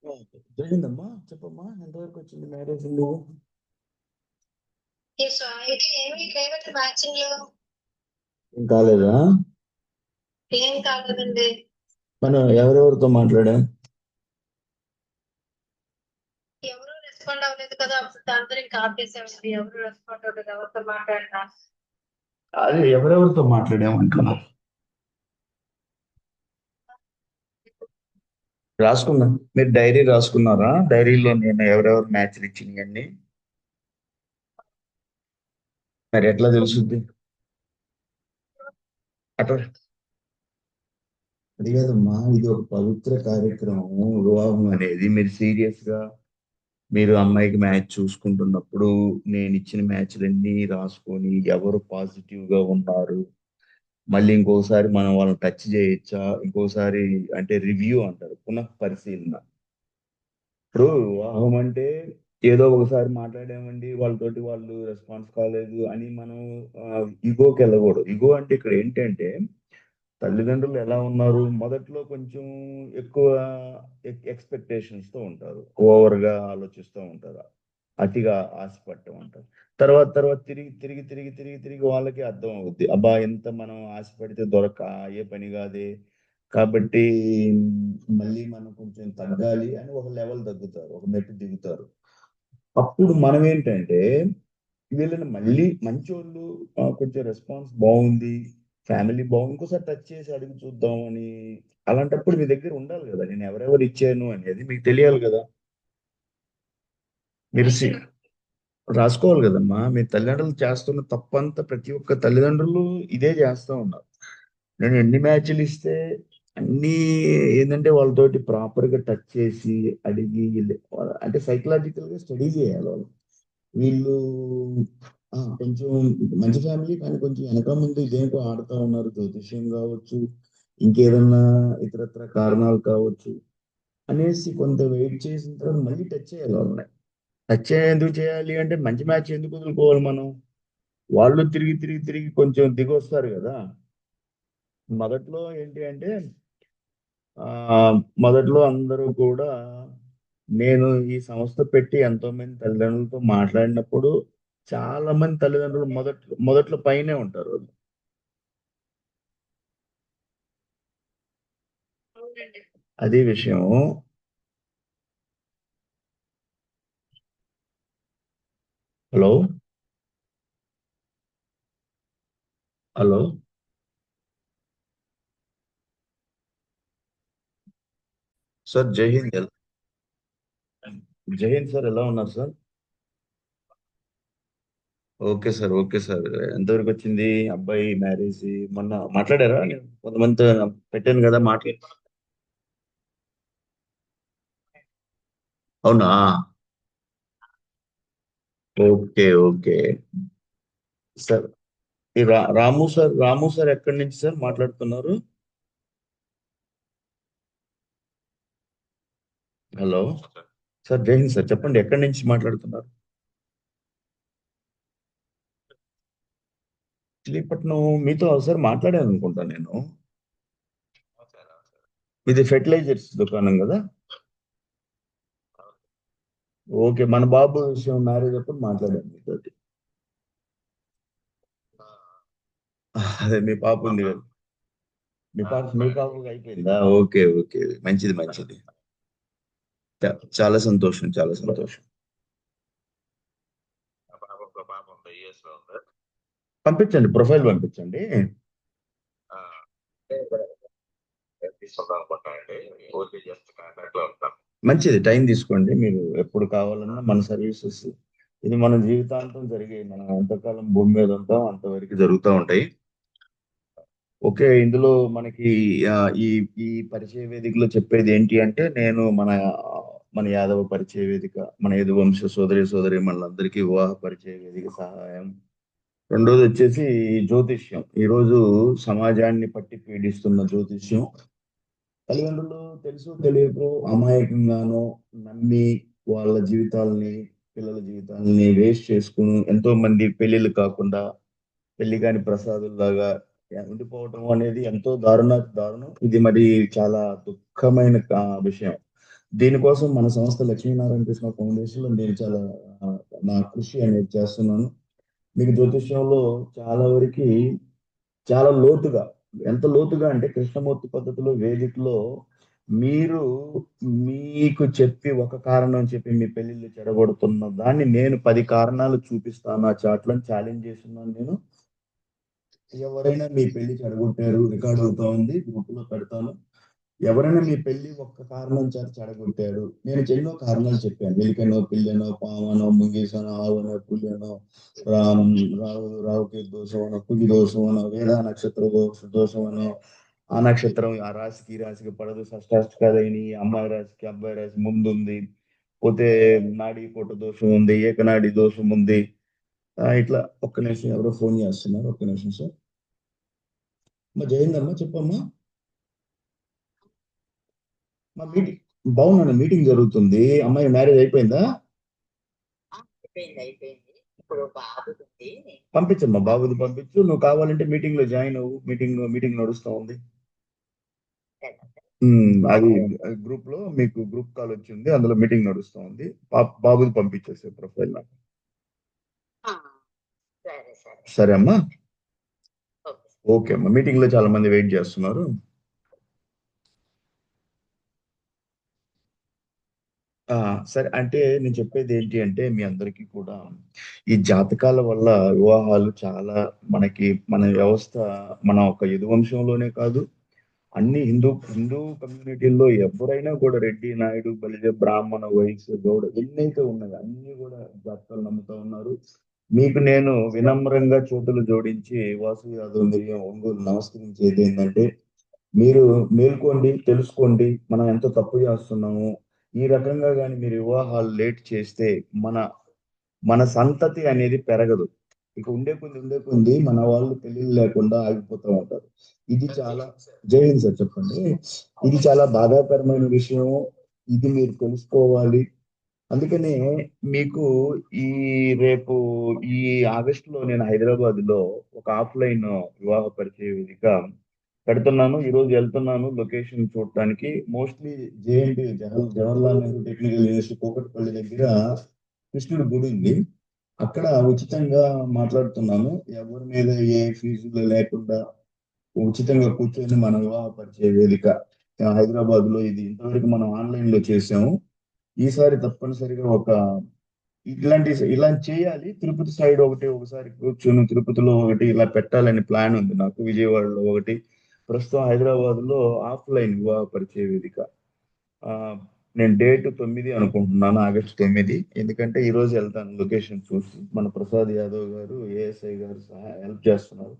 జరిగిందమ్మా, చెప్పమ్మా, ఎంతవరకు వచ్చింది మ్యారేజ్ నువ్వు? అయితే ఏమి లేదండి మ్యాచింగ్ లో. ఏం కాలేదా? ఏం కాలేదండి. మనం ఎవరెవరితో మాట్లాడా? ఎవరు రెస్పాండ్ అవ్వలేదు కదా, అప్పుడు దాంతో ఇంకా ఆపేసామండి. ఎవరు రెస్పాండ్ అవ్వలేదు, ఎవరితో మాట్లాడినా. అదే ఎవరెవరితో మాట్లాడామంటున్నా. రాసుకున్నా. మీరు డైరీ రాసుకున్నారా? డైరీలో నేను ఎవరెవరు మ్యాచ్లు ఇచ్చినాయి మరి ఎట్లా తెలుసుద్ది? అట్లా అది కాదమ్మా, ఇది ఒక పవిత్ర కార్యక్రమం. వివాహం అనేది మీరు సీరియస్ గా మీరు అమ్మాయికి మ్యాచ్ చూసుకుంటున్నప్పుడు నేను ఇచ్చిన మ్యాచ్లన్నీ రాసుకొని ఎవరు పాజిటివ్ గా ఉన్నారు, మళ్ళీ ఇంకోసారి మనం వాళ్ళని టచ్ చేయొచ్చా, ఇంకోసారి అంటే రివ్యూ అంటారు, పునః పరిశీలన. ఇప్పుడు వివాహం అంటే ఏదో ఒకసారి మాట్లాడామండి వాళ్ళతోటి, వాళ్ళు రెస్పాన్స్ కాలేదు అని మనం ఇగోకి వెళ్ళకూడదు. ఇగో అంటే ఇక్కడ ఏంటంటే తల్లిదండ్రులు ఎలా ఉన్నారు, మొదట్లో కొంచెం ఎక్కువ ఎక్స్పెక్టేషన్స్ తో ఉంటారు, ఓవర్ గా ఆలోచిస్తూ ఉంటారు, అతిగా ఆశపడటం అంటారు. తర్వాత తర్వాత తిరిగి తిరిగి తిరిగి తిరిగి తిరిగి వాళ్ళకి అర్థం అవుద్ది, అబ్బా ఎంత మనం ఆశపడితే దొరక ఏ పని కాదే, కాబట్టి మళ్ళీ మనం కొంచెం తగ్గాలి అని ఒక లెవెల్ తగ్గుతారు, ఒక మెట్టు దిగుతారు. అప్పుడు మనం ఏంటంటే వీళ్ళని మళ్ళీ మంచోళ్ళు, కొంచెం రెస్పాన్స్ బాగుంది, ఫ్యామిలీ బాగుంది, ఇంకోసారి టచ్ చేసి అడిగి చూద్దాం అని. అలాంటప్పుడు మీ దగ్గర ఉండాలి కదా, నేను ఎవరెవరు ఇచ్చాను అనేది మీకు తెలియాలి కదా. మీరు రాసుకోవాలి కదమ్మా. మీ తల్లిదండ్రులు చేస్తున్న తప్పంతా ప్రతి ఒక్క తల్లిదండ్రులు ఇదే చేస్తూ ఉన్నారు. నేను ఎన్ని మ్యాచ్లు ఇస్తే అన్ని ఏంటంటే వాళ్ళతోటి ప్రాపర్ గా టచ్ చేసి అడిగి అంటే సైకలాజికల్ గా స్టడీ చేయాలి వాళ్ళు. వీళ్ళు కొంచెం మంచి ఫ్యామిలీ కానీ కొంచెం వెనక ముందు ఇదేంటో ఆడుతూ ఉన్నారు, జ్యోతిష్యం కావచ్చు, ఇంకేదన్నా ఇతరత్ర కారణాలు కావచ్చు అనేసి కొంత వెయిట్ చేసిన తర్వాత మళ్ళీ టచ్ చేయాలి వాళ్ళని. టచ్ ఎందుకు చేయాలి అంటే మంచి మ్యాచ్ ఎందుకు వదులుకోవాలి మనం? వాళ్ళు తిరిగి తిరిగి తిరిగి కొంచెం దిగొస్తారు కదా. మొదట్లో ఏంటి అంటే ఆ మొదట్లో అందరూ కూడా నేను ఈ సంస్థ పెట్టి ఎంతో మంది తల్లిదండ్రులతో మాట్లాడినప్పుడు చాలా మంది తల్లిదండ్రులు మొదట్లో మొదట్లో పైనే ఉంటారు. అవునండి. అది విషయం. హలో. హలో. సార్ జై హింద్. జై హింద్ సార్, ఎలా ఉన్నారు sir? Okay sir, okay sir. ఎంతవరకు వచ్చింది అబ్బాయి మ్యారేజ్? మొన్న మాట్లాడారా? కొంతమంది పెట్టాను కదా మాట్లాడి. అవునా? Okay, okay sir. ఈ రాము సార్, రాము సార్ ఎక్కడి నుంచి సార్ మాట్లాడుతున్నారు? హలో. సార్ జై హింద్ సార్, చెప్పండి, ఎక్కడి నుంచి మాట్లాడుతున్నారు? మచిలీపట్నం. మీతో ఒకసారి మాట్లాడాను అనుకుంటా నేను. ఇది ఫెర్టిలైజర్స్ దుకాణం కదా? ఓకే, మన బాబు విషయం మ్యారేజ్ అప్పుడు మాట్లాడాను మీతో. అదే మీ పాప ఉంది కదా. మీ పాపకి అయిపోయిందా? ఓకే, ఓకే, మంచిది మంచిది. చాలా సంతోషం, చాలా సంతోషం. పంపించండి, ప్రొఫైల్ పంపించండి. మంచిది, టైం తీసుకోండి మీరు, ఎప్పుడు కావాలన్నా మన సర్వీసెస్. ఇది మన జీవితాంతం జరిగే, మనం ఎంతకాలం భూమి మీద ఉంటాం అంతవరకు జరుగుతూ ఉంటాయి. ఓకే, ఇందులో మనకి ఆ, ఈ ఈ పరిచయ వేదికలో చెప్పేది ఏంటి అంటే నేను మన యాదవ పరిచయ వేదిక, మన యదువంశ సోదరి సోదరి మనందరికీ వివాహ పరిచయ వేదిక సహాయం. రెండోది వచ్చేసి జ్యోతిష్యం. ఈరోజు సమాజాన్ని పట్టి పీడిస్తున్న జ్యోతిష్యం. తల్లిదండ్రులు తెలుసు తెలియకు అమాయకంగానో నమ్మి వాళ్ళ జీవితాలని, పిల్లల జీవితాలని వేస్ట్ చేసుకుని ఎంతో మంది పెళ్లిళ్ళు కాకుండా పెళ్లి కాని ప్రసాదుల్లాగా ఉండిపోవటం అనేది ఎంతో దారుణం. ఇది మరి చాలా దుఃఖమైన విషయం. దీనికోసం మన సంస్థ లక్ష్మీనారాయణ కృష్ణ ఫౌండేషన్ లో నేను చాలా నా కృషి అనేది చేస్తున్నాను. మీకు జ్యోతిష్యంలో చాలా వరకు చాలా లోతుగా, ఎంత లోతుగా అంటే కృష్ణమూర్తి పద్ధతిలో వేదికలో మీరు మీకు చెప్పి ఒక కారణం చెప్పి మీ పెళ్లిళ్ళు చెడగొడుతున్న దాన్ని నేను 10 కారణాలు చూపిస్తాను ఆ చాట్లను ఛాలెంజ్ చేస్తున్నాను నేను. ఎవరైనా మీ పెళ్లి చెడగొట్టారు, రికార్డ్ అవుతా ఉంది, గ్రూప్ లో పెడతాను. ఎవరైనా మీ పెళ్లి ఒక్క కారణం చేత చెడగొట్టారు, నేను ఎన్నో కారణాలు చెప్పాను. ఎలికనో, పిల్లనో, పావనో, ముంగీసనో, ఆవనో, పుల్లనో, రావుకి దోషం అనో, కుగి దోషం అనో, వేద నక్షత్ర దోషం అనో, ఆ నక్షత్రం ఆ రాశికి ఈ రాశికి పడదు, షష్టాష్టకాలని అమ్మాయి రాశికి అబ్బాయి రాశి ముందుంది, పోతే నాడీ కోట దోషం ఉంది, ఏకనాడి దోషం ఉంది. ఇట్లా ఒక్క నిమిషం ఎవరో ఫోన్ చేస్తున్నారు, ఒక్క నిమిషం సార్. అమ్మా జయిందమ్మా, చెప్పమ్మా. మా మీటింగ్ బాగున్నాను, మీటింగ్ జరుగుతుంది. అమ్మాయి మ్యారేజ్ అయిపోయిందా? అయిపోయింది. ఇప్పుడు బాబుది ఉంది. పంపించమ్మా, బాబుది పంపించు. నువ్వు కావాలంటే మీటింగ్ లో జాయిన్ అవ్వు. మీటింగ్ నడుస్తా ఉంది. అది గ్రూప్ లో మీకు గ్రూప్ కాల్ వచ్చింది, అందులో మీటింగ్ నడుస్తా ఉంది. బాబుది పంపించేసే ప్రొఫైల్ నాకు. ఆ, సరే సరే సరే అమ్మా, ఓకే. ఓకే అమ్మా. మీటింగ్ లో చాలా మంది వెయిట్ చేస్తున్నారు. సరే, అంటే నేను చెప్పేది ఏంటి అంటే మీ అందరికీ కూడా ఈ జాతకాల వల్ల వివాహాలు చాలా మన వ్యవస్థ, మన ఒక యదువంశంలోనే కాదు, అన్ని హిందూ హిందూ కమ్యూనిటీల్లో ఎవరైనా కూడా రెడ్డి, నాయుడు, బలిజ, బ్రాహ్మణ, వైశ్య, గౌడ ఎన్నైతే ఉన్నాయో అన్ని కూడా జాతకాలు నమ్ముతా ఉన్నారు. మీకు నేను వినమ్రంగా చేతులు జోడించి వాసు యాదవ్ మిరియం ఒంగోలు నమస్కరించేది ఏంటంటే, మీరు మేల్కోండి, తెలుసుకోండి మనం ఎంత తప్పు చేస్తున్నాము. ఈ రకంగా కానీ మీరు వివాహాలు లేట్ చేస్తే మన మన సంతతి అనేది పెరగదు. ఇక ఉండే కొంది మన వాళ్ళు పెళ్లిళ్ళు లేకుండా ఆగిపోతూ ఉంటారు. ఇది చాలా జై హింద్ సార్, చెప్పండి. ఇది చాలా బాధాకరమైన విషయం, ఇది మీరు తెలుసుకోవాలి. అందుకనే మీకు ఈ రేపు ఈ ఆగస్టులో నేను హైదరాబాద్ లో ఒక ఆఫ్లైన్ వివాహ పరిచయ వేదిక పెడుతున్నాను. ఈ రోజు వెళ్తున్నాను లొకేషన్ చూడటానికి. Mostly JNT Jawaharlal Nehru technical university Kukatpally దగ్గర కృష్ణుడి గుడి ఉంది, అక్కడ ఉచితంగా మాట్లాడుతున్నాను. ఎవరి మీద ఏ ఫీజులు లేకుండా ఉచితంగా కూర్చొని మన వివాహ పరిచయ వేదిక హైదరాబాద్ లో, ఇది ఇంతవరకు మనం ఆన్లైన్ లో చేసాము. ఈసారి తప్పనిసరిగా ఇలా చేయాలి. తిరుపతి సైడ్ ఒకసారి కూర్చొని తిరుపతిలో ఒకటి ఇలా పెట్టాలని ప్లాన్ ఉంది నాకు. విజయవాడలో ఒకటి, ప్రస్తుతం హైదరాబాద్ లో ఆఫ్లైన్ వివాహ పరిచయ వేదిక. ఆ నేను డేట్ 9 అనుకుంటున్నాను, ఆగస్టు 9. ఎందుకంటే ఈ రోజు వెళ్తాను లొకేషన్ చూసి. మన ప్రసాద్ యాదవ్ గారు, ఏఎస్ఐ గారు సహా హెల్ప్ చేస్తున్నారు.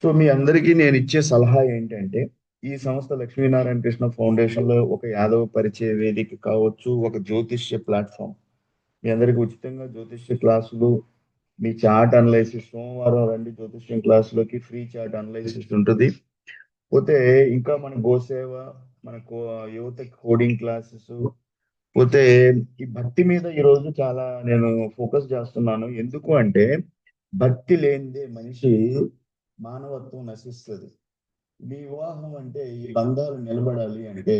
సో మీ అందరికీ నేను ఇచ్చే సలహా ఏంటంటే, ఈ సంస్థ లక్ష్మీనారాయణ కృష్ణ ఫౌండేషన్ లో ఒక యాదవ పరిచయ వేదిక కావచ్చు, ఒక జ్యోతిష్య ప్లాట్ఫామ్. మీ అందరికి ఉచితంగా జ్యోతిష్య క్లాసులు, మీ చార్ట్ అనలైసిస్, సోమవారం రండి జ్యోతిష్యం క్లాసులోకి, ఫ్రీ చార్ట్ అనలైసిస్ ఉంటుంది. పోతే ఇంకా మన గోసేవ, మన యువత కోడింగ్ క్లాసెస్, పోతే ఈ భక్తి మీద ఈ రోజు చాలా నేను ఫోకస్ చేస్తున్నాను. ఎందుకు అంటే భక్తి లేనిదే మనిషి మానవత్వం నశిస్తుంది. మీ వివాహం అంటే ఈ బంధాలు నిలబడాలి అంటే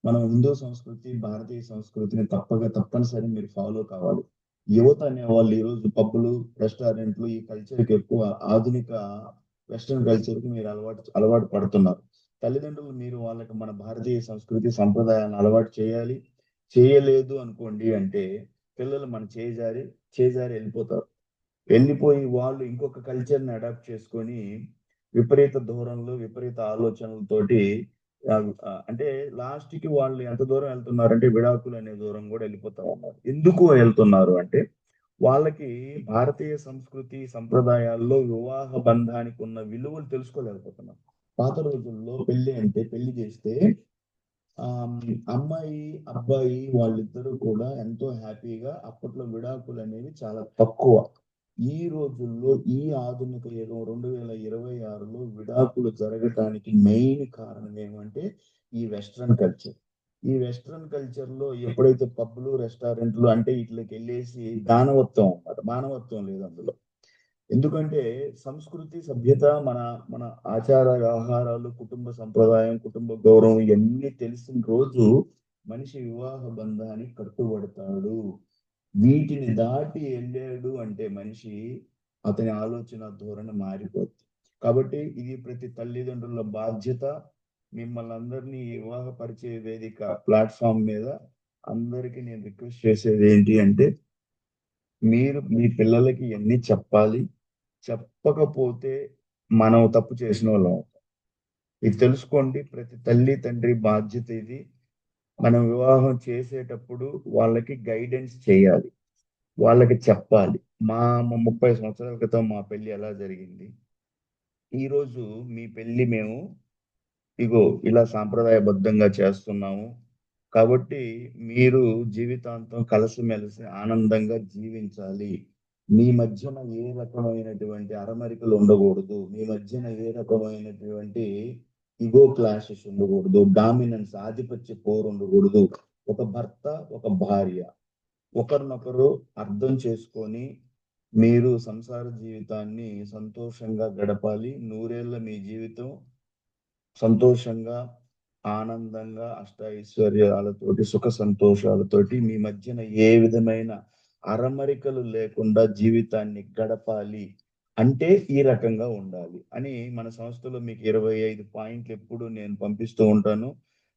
మనం హిందూ సంస్కృతి, భారతీయ సంస్కృతిని తప్పనిసరి మీరు ఫాలో కావాలి. యువత అనే వాళ్ళు ఈ రోజు పబ్బులు, రెస్టారెంట్లు, ఈ కల్చర్ కి ఎక్కువ ఆధునిక వెస్ట్రన్ కల్చర్ కి మీరు అలవాటు పడుతున్నారు. తల్లిదండ్రులు మీరు వాళ్ళకి మన భారతీయ సంస్కృతి సంప్రదాయాలను అలవాటు చేయాలి. చేయలేదు అనుకోండి అంటే పిల్లలు మన చేజారి వెళ్ళిపోయి వాళ్ళు ఇంకొక కల్చర్ని అడాప్ట్ చేసుకొని విపరీత దూరంలో విపరీత ఆలోచనలతోటి అంటే లాస్ట్ కి వాళ్ళు ఎంత దూరం వెళ్తున్నారంటే విడాకులు అనే దూరం కూడా వెళ్ళిపోతా ఉన్నారు. ఎందుకు వెళ్తున్నారు అంటే వాళ్ళకి భారతీయ సంస్కృతి సంప్రదాయాల్లో వివాహ బంధానికి ఉన్న విలువలు తెలుసుకోలేకపోతున్నారు. పాత రోజుల్లో పెళ్లి అంటే పెళ్లి చేస్తే ఆ అమ్మాయి అబ్బాయి వాళ్ళిద్దరూ కూడా ఎంతో హ్యాపీగా, అప్పట్లో విడాకులు అనేవి చాలా తక్కువ. ఈ రోజుల్లో ఈ ఆధునిక యుగం 2026లో విడాకులు జరగటానికి మెయిన్ కారణం ఏమంటే ఈ వెస్ట్రన్ కల్చర్. ఈ వెస్ట్రన్ కల్చర్ లో ఎప్పుడైతే పబ్బులు, రెస్టారెంట్లు అంటే ఇట్లకి వెళ్ళేసి దానవత్వం అన్నమాట, మానవత్వం లేదు అందులో. ఎందుకంటే సంస్కృతి సభ్యత, మన మన ఆచార వ్యవహారాలు, కుటుంబ సంప్రదాయం, కుటుంబ గౌరవం ఇవన్నీ తెలిసిన రోజు మనిషి వివాహ బంధానికి కట్టుబడతాడు. వీటిని దాటి వెళ్ళాడు అంటే మనిషి, అతని ఆలోచన ధోరణి మారిపోతుంది. కాబట్టి ఇది ప్రతి తల్లిదండ్రుల బాధ్యత. మిమ్మల్ని అందరినీ వివాహ పరిచయ వేదిక ప్లాట్ఫామ్ మీద అందరికీ నేను రిక్వెస్ట్ చేసేది ఏంటి అంటే, మీరు మీ పిల్లలకి ఎన్ని చెప్పాలి, చెప్పకపోతే మనం తప్పు చేసిన వాళ్ళం అవుతాం. ఇది తెలుసుకోండి. ప్రతి తల్లి తండ్రి బాధ్యత ఇది. మనం వివాహం చేసేటప్పుడు వాళ్ళకి గైడెన్స్ చేయాలి, వాళ్ళకి చెప్పాలి. మా 30 సంవత్సరాల క్రితం మా పెళ్లి ఎలా జరిగింది, ఈరోజు మీ పెళ్లి మేము ఇగో ఇలా సాంప్రదాయబద్ధంగా చేస్తున్నాము. కాబట్టి మీరు జీవితాంతం కలిసిమెలిసి ఆనందంగా జీవించాలి. మీ మధ్యన ఏ రకమైనటువంటి అరమరికలు ఉండకూడదు. మీ మధ్యన ఏ రకమైనటువంటి ఇగో క్లాషెస్ ఉండకూడదు. డామినెన్స్, ఆధిపత్య పోరు ఉండకూడదు. ఒక భర్త, ఒక భార్య ఒకరినొకరు అర్థం చేసుకొని మీరు సంసార జీవితాన్ని సంతోషంగా గడపాలి. నూరేళ్ల మీ జీవితం సంతోషంగా, ఆనందంగా, అష్టైశ్వర్యాలతోటి, సుఖ సంతోషాలతోటి మీ మధ్యన ఏ విధమైన అరమరికలు లేకుండా జీవితాన్ని గడపాలి అంటే ఈ రకంగా ఉండాలి అని మన సంస్థలో మీకు 25 పాయింట్లు ఎప్పుడు నేను పంపిస్తూ ఉంటాను.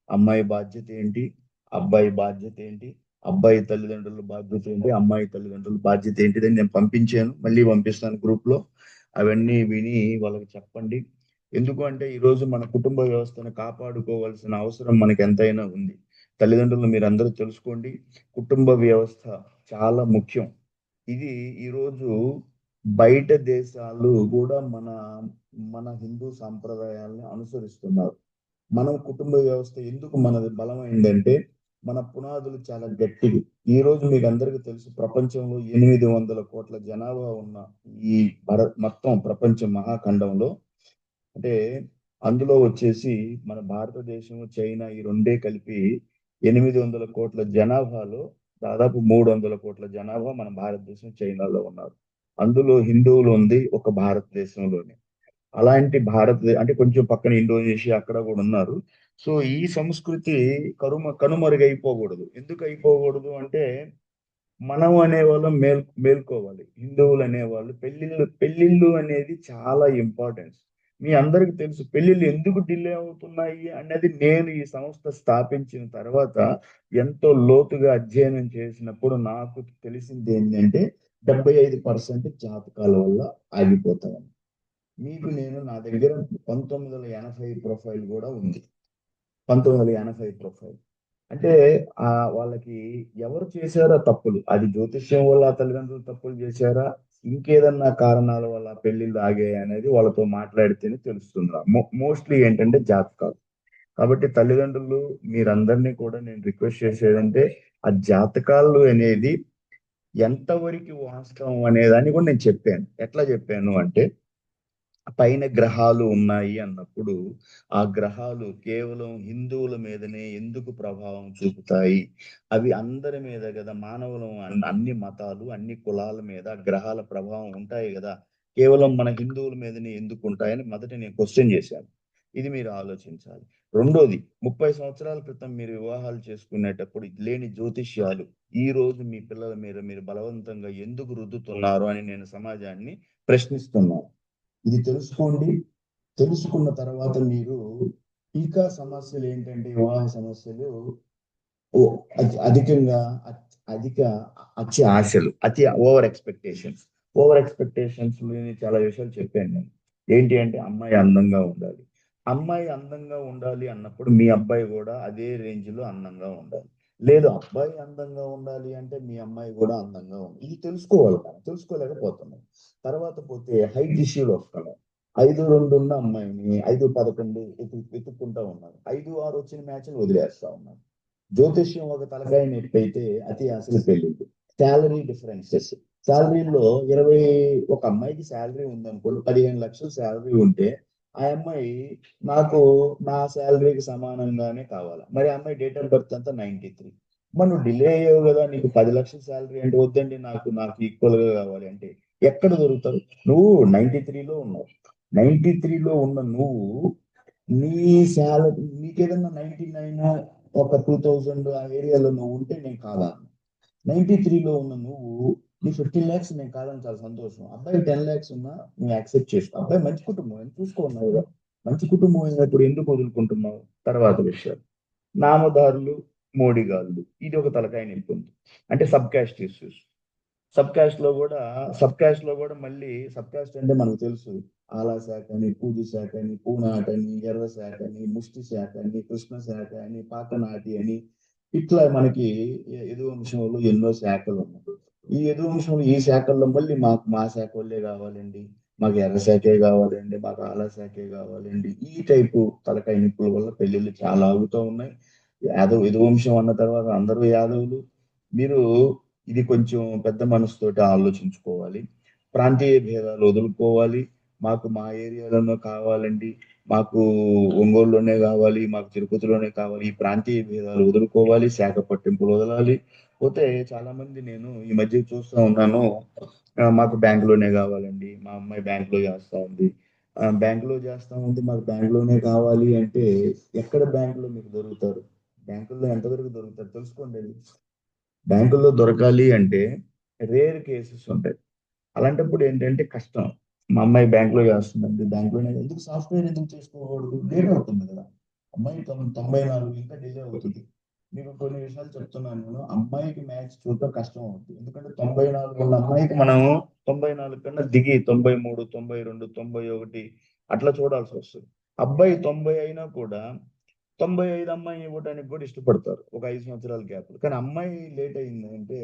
అమ్మాయి బాధ్యత ఏంటి, అబ్బాయి బాధ్యత ఏంటి, అబ్బాయి తల్లిదండ్రుల బాధ్యత ఏంటి, అమ్మాయి తల్లిదండ్రుల బాధ్యత ఏంటిదని నేను పంపించాను. మళ్ళీ పంపిస్తాను గ్రూప్ లో. అవన్నీ విని వాళ్ళకి చెప్పండి. ఎందుకు అంటే ఈరోజు మన కుటుంబ వ్యవస్థను కాపాడుకోవాల్సిన అవసరం మనకి ఎంతైనా ఉంది. తల్లిదండ్రులు మీరందరూ తెలుసుకోండి, కుటుంబ వ్యవస్థ చాలా ముఖ్యం. ఇది ఈరోజు బయట దేశాలు కూడా మన మన హిందూ సాంప్రదాయాలను అనుసరిస్తున్నారు. మనం కుటుంబ వ్యవస్థ ఎందుకు మనది బలమైందంటే మన పునాదులు చాలా గట్టివి. ఈ రోజు మీకు అందరికీ తెలుసు, ప్రపంచంలో 800 కోట్ల జనాభా ఉన్న ఈ మొత్తం ప్రపంచ మహాఖండంలో, అంటే అందులో వచ్చేసి మన భారతదేశం, చైనా ఈ రెండే కలిపి 800 కోట్ల జనాభాలో దాదాపు 300 కోట్ల జనాభా మన భారతదేశం, చైనాలో ఉన్నారు. అందులో హిందువులు ఉంది ఒక భారతదేశంలోనే. అలాంటి అంటే కొంచెం పక్కన ఇండోనేషియా అక్కడ కూడా ఉన్నారు. సో ఈ సంస్కృతి కనుమరుగైపోకూడదు. ఎందుకు అయిపోకూడదు అంటే, మనం అనేవాళ్ళం మేల్కోవాలి. హిందువులు అనేవాళ్ళు పెళ్లిళ్ళు అనేది చాలా ఇంపార్టెన్స్. మీ అందరికి తెలుసు పెళ్లిళ్ళు ఎందుకు డిలే అవుతున్నాయి అనేది. నేను ఈ సంస్థ స్థాపించిన తర్వాత ఎంతో లోతుగా అధ్యయనం చేసినప్పుడు నాకు తెలిసింది ఏంటంటే 75% జాతకాల వల్ల ఆగిపోతామని. మీకు నేను నా దగ్గర 1980 ప్రొఫైల్ కూడా ఉంది. 1980 ప్రొఫైల్ అంటే వాళ్ళకి ఎవరు చేశారో తప్పులు, అది జ్యోతిష్యం వల్ల తల్లిదండ్రులు తప్పులు చేశారా, ఇంకేదన్నా కారణాల వల్ల పెళ్లిళ్ళు ఆగాయి అనేది వాళ్ళతో మాట్లాడితేనే తెలుస్తుంది. మోస్ట్లీ ఏంటంటే జాతకాలు. కాబట్టి తల్లిదండ్రులు మీరందరినీ కూడా నేను రిక్వెస్ట్ చేసేదంటే, ఆ జాతకాలు అనేది ఎంతవరకు వాస్తవం అనేదాన్ని కూడా నేను చెప్పాను. ఎట్లా చెప్పాను అంటే, పైన గ్రహాలు ఉన్నాయి అన్నప్పుడు ఆ గ్రహాలు కేవలం హిందువుల మీదనే ఎందుకు ప్రభావం చూపుతాయి, అవి అందరి మీద కదా, మానవులు అన్ని మతాలు అన్ని కులాల మీద గ్రహాల ప్రభావం ఉంటాయి కదా, కేవలం మన హిందువుల మీదనే ఎందుకు ఉంటాయని మొదట నేను క్వశ్చన్ చేశాను. ఇది మీరు ఆలోచించాలి. రెండోది, 30 సంవత్సరాల క్రితం మీరు వివాహాలు చేసుకునేటప్పుడు లేని జ్యోతిష్యాలు ఈ రోజు మీ పిల్లల మీద మీరు బలవంతంగా ఎందుకు రుద్దుతున్నారు అని నేను సమాజాన్ని ప్రశ్నిస్తున్నాను. ఇది తెలుసుకోండి. తెలుసుకున్న తర్వాత మీరు ఇంకా సమస్యలు ఏంటంటే, వివాహ సమస్యలు అధికంగా అధిక ఆశలు, ఓవర్ ఎక్స్పెక్టేషన్స్. చాలా విషయాలు చెప్పాను నేను. ఏంటి అంటే, అమ్మాయి అందంగా ఉండాలి. అమ్మాయి అందంగా ఉండాలి అన్నప్పుడు మీ అబ్బాయి కూడా అదే రేంజ్ లో అందంగా ఉండాలి. లేదు అబ్బాయి అందంగా ఉండాలి అంటే మీ అమ్మాయి కూడా అందంగా ఉండాలి. ఇది తెలుసుకోవాలి. తెలుసుకోలేకపోతున్నాం. తర్వాత పోతే హైట్ ఇష్యూలు వస్తున్నాయి. 5'2" ఉన్న అమ్మాయిని 5'11" వెతుక్కుంటా ఉన్నారు. 5'6" వచ్చిన మ్యాచ్లు వదిలేస్తా ఉన్నారు. జ్యోతిష్యం ఒక తలకాయ నొప్పి అయితే అతి అసలు పెళ్లింది. శాలరీ డిఫరెన్సెస్, శాలరీలో ఒక అమ్మాయికి శాలరీ ఉందనుకోండి, 15 లక్షలు శాలరీ ఉంటే ఆ అమ్మాయి నాకు నా శాలరీకి సమానంగానే కావాలి. మరి ఆ అమ్మాయి డేట్ ఆఫ్ బర్త్ అంతా 93. మనం డిలే అయ్యావు కదా, నీకు 10 లక్షల శాలరీ అంటే వద్దండి, నాకు ఈక్వల్ గా కావాలి అంటే ఎక్కడ దొరుకుతారు? నువ్వు 93లో ఉన్నావు. 93లో ఉన్న నువ్వు నీ శాలరీ, నీకేదన్నా 99 ఒక 2000 ఆ ఏరియాలో నువ్వు ఉంటే నేను కాదా 93లో ఉన్న నువ్వు నీ 15 lakhs నేను కాదని చాలా సంతోషం. అబ్బాయి 10 lakhs ఉన్నా నువ్వు యాక్సెప్ట్ చేసుకో. అబ్బాయి మంచి కుటుంబం అని చూసుకున్నావు కదా. మంచి కుటుంబం అయినప్పుడు ఎందుకు వదులుకుంటున్నావు? తర్వాత విషయాలు నామదారులు మోడిగాళ్ళు ఇది ఒక తలకాయ నొప్పి ఉంది. అంటే sub caste issues. Sub caste లో కూడా మళ్ళీ సబ్ క్యాస్ట్ అంటే మనకు తెలుసు. ఆలా శాఖ అని, పూజి శాఖ అని, పూనాట అని, ఎర్ర శాఖ అని, ముష్టి శాఖ అని, కృష్ణ శాఖ అని, పాకనాటి అని, ఇట్లా మనకి యదువంశంలో ఎన్నో శాఖలు ఉన్నాయి. ఈ యదువంశంలో ఈ శాఖల్లో మళ్ళీ మా శాఖ వాళ్ళే కావాలండి, మాకు ఎర్ర శాఖే కావాలండి, మాకు ఆలా శాఖే కావాలండి. ఈ టైపు తలకాయ నిప్పుల వల్ల పెళ్లిళ్ళు చాలా ఆగుతూ ఉన్నాయి. యదువంశం అన్న తర్వాత అందరూ యాదవులు. మీరు ఇది కొంచెం పెద్ద మనసుతోటి ఆలోచించుకోవాలి. ప్రాంతీయ భేదాలు వదులుకోవాలి. మాకు మా ఏరియాలోనే కావాలండి, మాకు ఒంగోలులోనే కావాలి, మాకు తిరుపతిలోనే కావాలి. ఈ ప్రాంతీయ భేదాలు వదులుకోవాలి, శాఖ పట్టింపులు వదలాలి. పోతే చాలా మంది నేను ఈ మధ్య చూస్తూ ఉన్నాను, మాకు బ్యాంకులోనే కావాలండి, మా అమ్మాయి బ్యాంకులో చేస్తా ఉంది, బ్యాంకులో చేస్తా ఉంది, మాకు బ్యాంకులోనే కావాలి అంటే ఎక్కడ బ్యాంకులో మీకు దొరుకుతారు? బ్యాంకుల్లో ఎంతవరకు దొరుకుతారు తెలుసుకోండి. బ్యాంకుల్లో దొరకాలి అంటే రేర్ కేసెస్ ఉంటాయి. అలాంటప్పుడు ఏంటంటే కష్టం. మా అమ్మాయి బ్యాంకులో చేస్తుందండి, బ్యాంకులోనే ఎందుకు సాఫ్ట్వేర్ ఎందుకు చేసుకోకూడదు? లేట్ అవుతుంది కదా. అమ్మాయి 94 ఇంకా డిలే అవుతుంది. మీకు కొన్ని విషయాలు చెప్తున్నాను నేను. అమ్మాయికి మ్యాచ్ చూడటం కష్టం అవుతుంది. ఎందుకంటే 94 ఉన్న అమ్మాయికి మనం 94 కన్నా దిగి 93, 92, 91 అట్లా చూడాల్సి వస్తుంది. అబ్బాయి 90 అయినా కూడా 95 అమ్మాయిని ఇవ్వడానికి కూడా ఇష్టపడతారు, ఒక 5 సంవత్సరాల గ్యాప్. కానీ అమ్మాయి లేట్ అయింది అంటే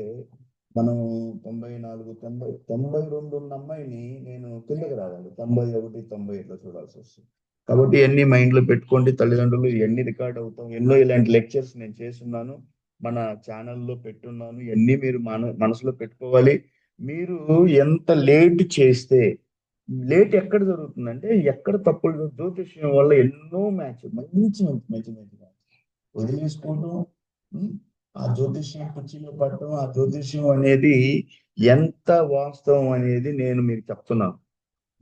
మనం 94, 90, 92 ఉన్న అమ్మాయిని నేను కిందకి రావాలి 91, 90 ఇట్లా చూడాల్సి వస్తుంది. కాబట్టి ఇవన్నీ మైండ్ లో పెట్టుకోండి తల్లిదండ్రులు. ఇవన్నీ రికార్డ్ అవుతాం. ఎన్నో ఇలాంటి లెక్చర్స్ నేను చేస్తున్నాను, మన ఛానల్లో పెట్టున్నాను. ఇవన్నీ మీరు మనసులో పెట్టుకోవాలి. మీరు ఎంత లేట్ చేస్తే, లేట్ ఎక్కడ జరుగుతుందంటే ఎక్కడ తప్పులు జ్యోతిష్యం వల్ల ఎన్నో మంచి మ్యాచ్ వదిలేసుకోవడం, ఆ జ్యోతిష్యం కుర్చీలో పడటం, ఆ జ్యోతిష్యం అనేది ఎంత వాస్తవం అనేది నేను మీకు చెప్తున్నాను.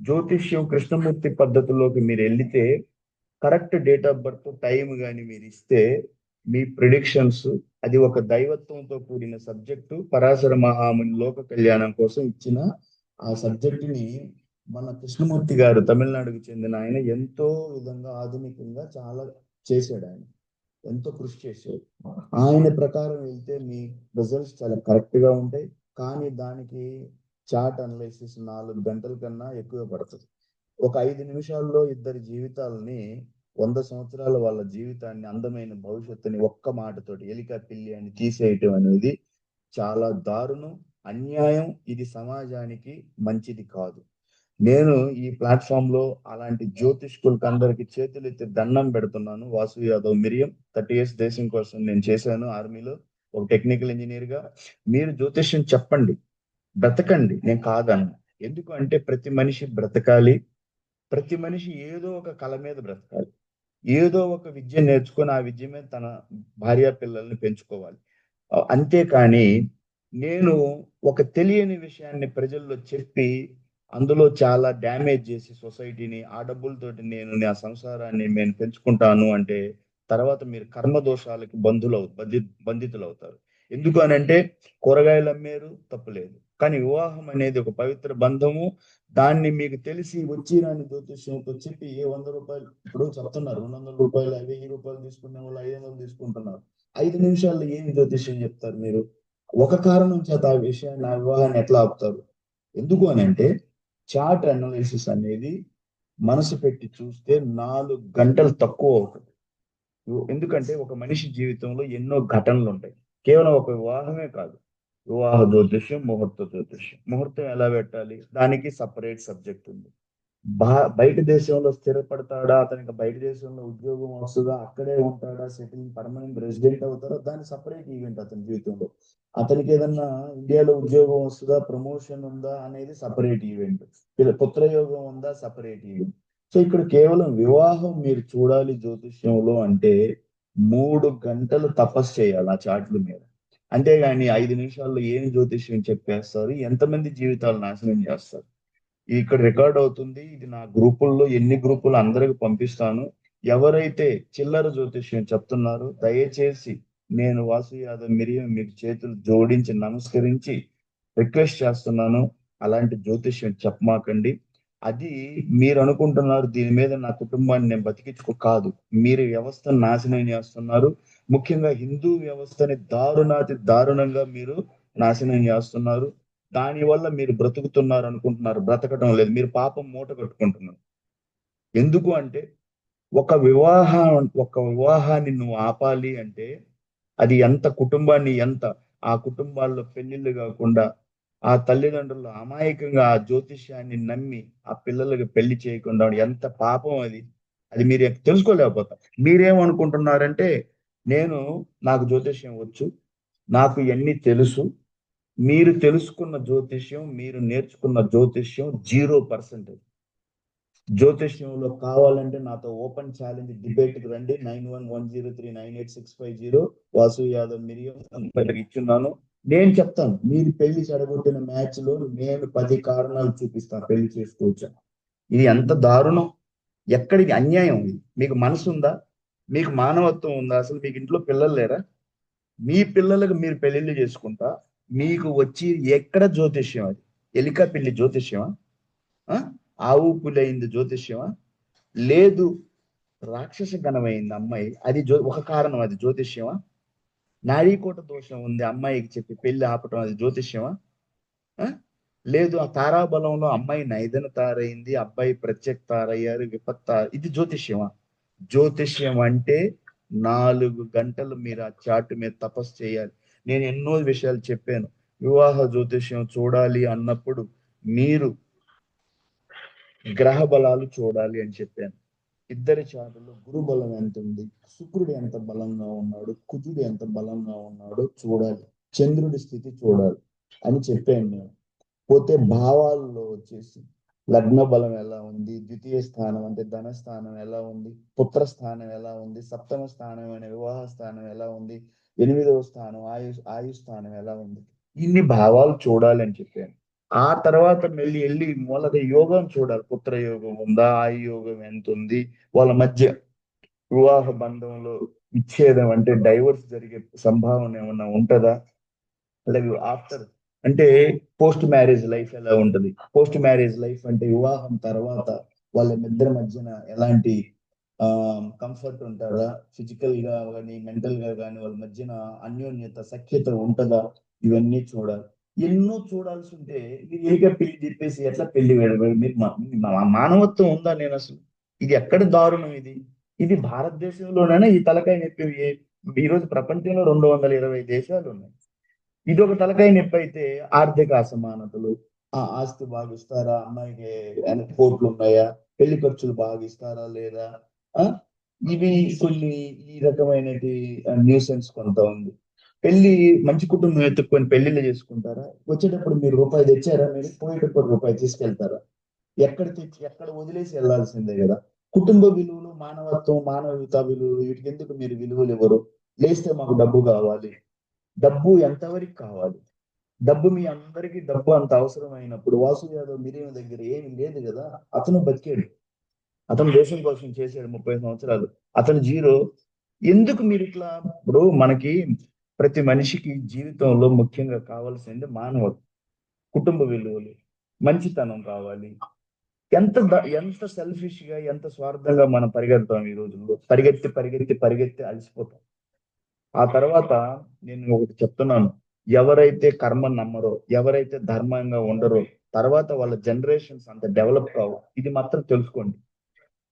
జ్యోతిష్యం కృష్ణమూర్తి పద్ధతిలోకి మీరు వెళ్తే correct date of birth time కానీ మీరు ఇస్తే మీ ప్రిడిక్షన్స్, అది ఒక దైవత్వంతో కూడిన సబ్జెక్టు. పరాశర మహాముని లోక కళ్యాణం కోసం ఇచ్చిన ఆ సబ్జెక్టుని మన కృష్ణమూర్తి గారు తమిళనాడుకు చెందిన ఆయన ఎంతో విధంగా ఆధునికంగా చాలా చేశాడు. ఆయన ఎంతో కృషి చేశాడు. ఆయన ప్రకారం వెళ్తే మీ రిజల్ట్స్ చాలా కరెక్ట్ గా ఉంటాయి. కానీ దానికి చార్ట్ అనాలిసిస్ 4 గంటల కన్నా ఎక్కువ పడుతుంది. ఒక 5 నిమిషాల్లో ఇద్దరి జీవితాలని, 100 సంవత్సరాల వాళ్ళ జీవితాన్ని, అందమైన భవిష్యత్తుని ఒక్క మాటతోటి ఎలిక పిల్లి అని తీసేయటం అనేది చాలా దారుణం, అన్యాయం. ఇది సమాజానికి మంచిది కాదు. నేను ఈ ప్లాట్ఫామ్ లో అలాంటి జ్యోతిష్కులకు అందరికి చేతులు ఎత్తి దండం పెడుతున్నాను. వాసు యాదవ్ మిరియం 30 years దేశం కోసం నేను చేశాను ఆర్మీలో ఒక టెక్నికల్ ఇంజనీర్ గా. మీరు జ్యోతిష్యం చెప్పండి, బ్రతకండి, నేను కాదన్నా. ఎందుకు అంటే ప్రతి మనిషి బ్రతకాలి. ప్రతి మనిషి ఏదో ఒక కళ మీద బ్రతకాలి. ఏదో ఒక విద్య నేర్చుకొని ఆ విద్య మీద తన భార్య పిల్లల్ని పెంచుకోవాలి. అంతేకాని నేను ఒక తెలియని విషయాన్ని ప్రజల్లో చెప్పి అందులో చాలా డ్యామేజ్ చేసి సొసైటీని, ఆ డబ్బులతోటి నేను నా సంసారాన్ని నేను పెంచుకుంటాను అంటే తర్వాత మీరు కర్మదోషాలకి బంధితులు అవుతారు. ఎందుకు అని అంటే కూరగాయలు అమ్మేరు, తప్పులేదు. కానీ వివాహం అనేది ఒక పవిత్ర బంధము. దాన్ని మీకు తెలిసి వచ్చి రాని జ్యోతిష్యంతో చెప్పి 100 రూపాయలు ఇప్పుడు చెప్తున్నారు, 200 రూపాయలు, 1000 రూపాయలు తీసుకునే వాళ్ళు 500 తీసుకుంటున్నారు. 5 నిమిషాల్లో ఏమి జ్యోతిష్యం చెప్తారు మీరు? ఒక కారణం చేత ఆ విషయాన్ని, ఆ వివాహాన్ని ఎట్లా ఆపుతారు? ఎందుకు అని అంటే చార్ట్ అనాలిసిస్ అనేది మనసు పెట్టి చూస్తే 4 గంటలు తక్కువ అవుతుంది. ఎందుకంటే ఒక మనిషి జీవితంలో ఎన్నో ఘటనలు ఉంటాయి. కేవలం ఒక వివాహమే కాదు, వివాహ జ్యోతిష్యం, ముహూర్త జ్యోతిష్యం. ముహూర్తం ఎలా పెట్టాలి దానికి సపరేట్ సబ్జెక్ట్ ఉంది. బయట దేశంలో స్థిరపడతాడా, అతనికి బయట దేశంలో ఉద్యోగం వస్తుందా, అక్కడే ఉంటాడా, సెటిల్ పర్మనెంట్ రెసిడెంట్ అవుతారా, దాని సపరేట్ ఈవెంట్. అతని జీవితంలో అతనికి ఏదన్నా ఇండియాలో ఉద్యోగం వస్తుందా, ప్రమోషన్ ఉందా అనేది సపరేట్ ఈవెంట్. పుత్రయోగం ఉందా, సపరేట్ ఈవెంట్. సో ఇక్కడ కేవలం వివాహం మీరు చూడాలి జ్యోతిష్యంలో అంటే 3 గంటలు తపస్సు చేయాలి ఆ చార్ట్ల మీద. అంతేగాని 5 నిమిషాల్లో ఏమి జ్యోతిష్యం చెప్పేస్తారు, ఎంతమంది జీవితాలు నాశనం చేస్తారు. ఇక్కడ రికార్డ్ అవుతుంది. ఇది నా గ్రూపుల్లో, ఎన్ని గ్రూపులు అందరికి పంపిస్తాను. ఎవరైతే చిల్లర జ్యోతిష్యం చెప్తున్నారో దయచేసి నేను వాసు యాదవ్ మిరియం మీకు చేతులు జోడించి నమస్కరించి రిక్వెస్ట్ చేస్తున్నాను, అలాంటి జ్యోతిష్యం చెప్పమాకండి. అది మీరు అనుకుంటున్నారు దీని మీద నా కుటుంబాన్ని నేను కాదు, మీరు వ్యవస్థను నాశనం చేస్తున్నారు. ముఖ్యంగా హిందూ వ్యవస్థని దారుణంగా మీరు నాశనం చేస్తున్నారు. దానివల్ల మీరు బ్రతుకుతున్నారు అనుకుంటున్నారు, బ్రతకడం లేదు, మీరు పాపం మూట కట్టుకుంటున్నారు. ఎందుకు అంటే ఒక వివాహాన్ని నువ్వు ఆపాలి అంటే అది ఆ కుటుంబాల్లో పెళ్లిళ్ళు కాకుండా ఆ తల్లిదండ్రులు అమాయకంగా ఆ జ్యోతిష్యాన్ని నమ్మి ఆ పిల్లలకి పెళ్లి చేయకుండా ఎంత పాపం అది. అది మీరు తెలుసుకోలేకపోతారు. మీరేమనుకుంటున్నారంటే నాకు జ్యోతిష్యం వచ్చు, నాకు ఇవన్నీ తెలుసు. మీరు తెలుసుకున్న జ్యోతిష్యం, మీరు నేర్చుకున్న జ్యోతిష్యం 0%. జ్యోతిష్యంలో కావాలంటే నాతో ఓపెన్ ఛాలెంజ్ డిబేట్కి రండి. 9110398650 వాసు యాదవ్ మిరియం ఇచ్చున్నాను. నేను చెప్తాను, మీరు పెళ్లి చెడగొట్టిన మ్యాచ్ లో నేను 10 కారణాలు చూపిస్తాను పెళ్లి చేసుకోవచ్చు. ఇది ఎంత దారుణం, ఎక్కడికి అన్యాయం ఇది. మీకు మనసు ఉందా? మీకు మానవత్వం ఉందా? అసలు మీకు ఇంట్లో పిల్లలు లేరా? మీ పిల్లలకు మీరు పెళ్లిళ్ళు చేసుకుంటా మీకు వచ్చి ఎక్కడ జ్యోతిష్యం? అది ఎలికా పెళ్లి జ్యోతిష్యమా? ఆవు పులైంది జ్యోతిష్యమా? లేదు, రాక్షస గణమైంది అమ్మాయి, అది ఒక కారణం, అది జ్యోతిష్యమా? నాడీకోట దోషం ఉంది అమ్మాయికి చెప్పి పెళ్లి ఆపటం, అది జ్యోతిష్యమా? లేదు, ఆ తారాబలంలో అమ్మాయి నైదన తారైంది, అబ్బాయి ప్రత్యేక తారయ్యారు, ఇది జ్యోతిష్యమా? జ్యోతిష్యం అంటే 4 గంటలు మీరు ఆ చాటు మీద తపస్సు చేయాలి. నేను ఎన్నో విషయాలు చెప్పాను. వివాహ జ్యోతిష్యం చూడాలి అన్నప్పుడు మీరు గ్రహ బలాలు చూడాలి అని చెప్పాను. ఇద్దరి చాటులో గురు బలం ఎంత ఉంది, శుక్రుడు ఎంత బలంగా ఉన్నాడు, కుజుడు ఎంత బలంగా ఉన్నాడో చూడాలి, చంద్రుడి స్థితి చూడాలి అని చెప్పాను నేను. పోతే భావాల్లో వచ్చేసి లగ్న బలం ఎలా ఉంది, ద్వితీయ స్థానం అంటే ధన స్థానం ఎలా ఉంది, పుత్ర స్థానం ఎలా ఉంది, సప్తమ స్థానం అనే వివాహ స్థానం ఎలా ఉంది, 8వ స్థానం ఆయు స్థానం ఎలా ఉంది, ఇన్ని భావాలు చూడాలి అని చెప్పాను. ఆ తర్వాత వెళ్ళి మూలక యోగం చూడాలి. పుత్ర యోగం ఉందా, ఆయు యోగం ఎంత ఉంది, వాళ్ళ మధ్య వివాహ బంధంలో విచ్ఛేదం అంటే డైవర్స్ జరిగే సంభావన ఏమన్నా ఉంటుందా, అలాగే ఆఫ్టర్ అంటే పోస్ట్ మ్యారేజ్ లైఫ్ ఎలా ఉంటుంది, పోస్ట్ మ్యారేజ్ లైఫ్ అంటే వివాహం తర్వాత వాళ్ళ ఇద్దరి మధ్యన ఎలాంటి కంఫర్ట్ ఉంటారా, ఫిజికల్ గా కానీ మెంటల్ గా కానీ వాళ్ళ మధ్యన అన్యోన్యత సఖ్యత ఉంటుందా, ఇవన్నీ చూడాలి. ఎన్నో చూడాల్సి ఉంటే మీరు ఏగా పెళ్లి చెప్పేసి ఎట్లా పెళ్లి మీరు మానవత్వం ఉందా? నేను అసలు ఇది ఎక్కడ దారుణం ఇది. ఇది భారతదేశంలోనైనా ఈ తలకాయ నొప్పి ఈ రోజు ప్రపంచంలో 220 దేశాలు ఉన్నాయి. ఇది ఒక తలకాయ నొప్పి అయితే ఆర్థిక అసమానతలు, ఆస్తి బాగా ఇస్తారా, అమ్మాయికి కోట్లు ఉన్నాయా, పెళ్లి ఖర్చులు బాగా ఇస్తారా లేదా, ఇవి కొన్ని ఈ రకమైన న్యూసెన్స్ కొంత ఉంది. పెళ్లి మంచి కుటుంబం ఎత్తుక్కొని పెళ్లిళ్ళు చేసుకుంటారా? వచ్చేటప్పుడు మీరు రూపాయి తెచ్చారా? మీరు పోయేటప్పుడు రూపాయి తీసుకెళ్తారా? ఎక్కడ వదిలేసి వెళ్లాల్సిందే కదా. కుటుంబ విలువలు, మానవత్వం, మానవీయత విలువలు, వీటికి ఎందుకు మీరు విలువలు ఇవ్వరు? లేస్తే మాకు డబ్బు కావాలి. డబ్బు ఎంతవరకు కావాలి? డబ్బు మీ అందరికీ డబ్బు అంత అవసరమైనప్పుడు వాసు యాదవ్ మిరియం దగ్గర ఏమి లేదు కదా. అతను బతికాడు, అతను దేశం కోసం చేశాడు 30 సంవత్సరాలు, అతను జీరో. ఎందుకు మీరు ఇట్లా? ఇప్పుడు మనకి ప్రతి మనిషికి జీవితంలో ముఖ్యంగా కావాల్సింది మానవత్వం, కుటుంబ విలువలు, మంచితనం కావాలి. ఎంత సెల్ఫిష్ గా, ఎంత స్వార్థంగా మనం పరిగెడతాం ఈ రోజుల్లో. పరిగెత్తి అలసిపోతాం. ఆ తర్వాత నేను ఒకటి చెప్తున్నాను, ఎవరైతే కర్మ నమ్మరో, ఎవరైతే ధర్మంగా ఉండరో, తర్వాత వాళ్ళ జనరేషన్స్ అంత డెవలప్ కావు. ఇది మాత్రం తెలుసుకోండి.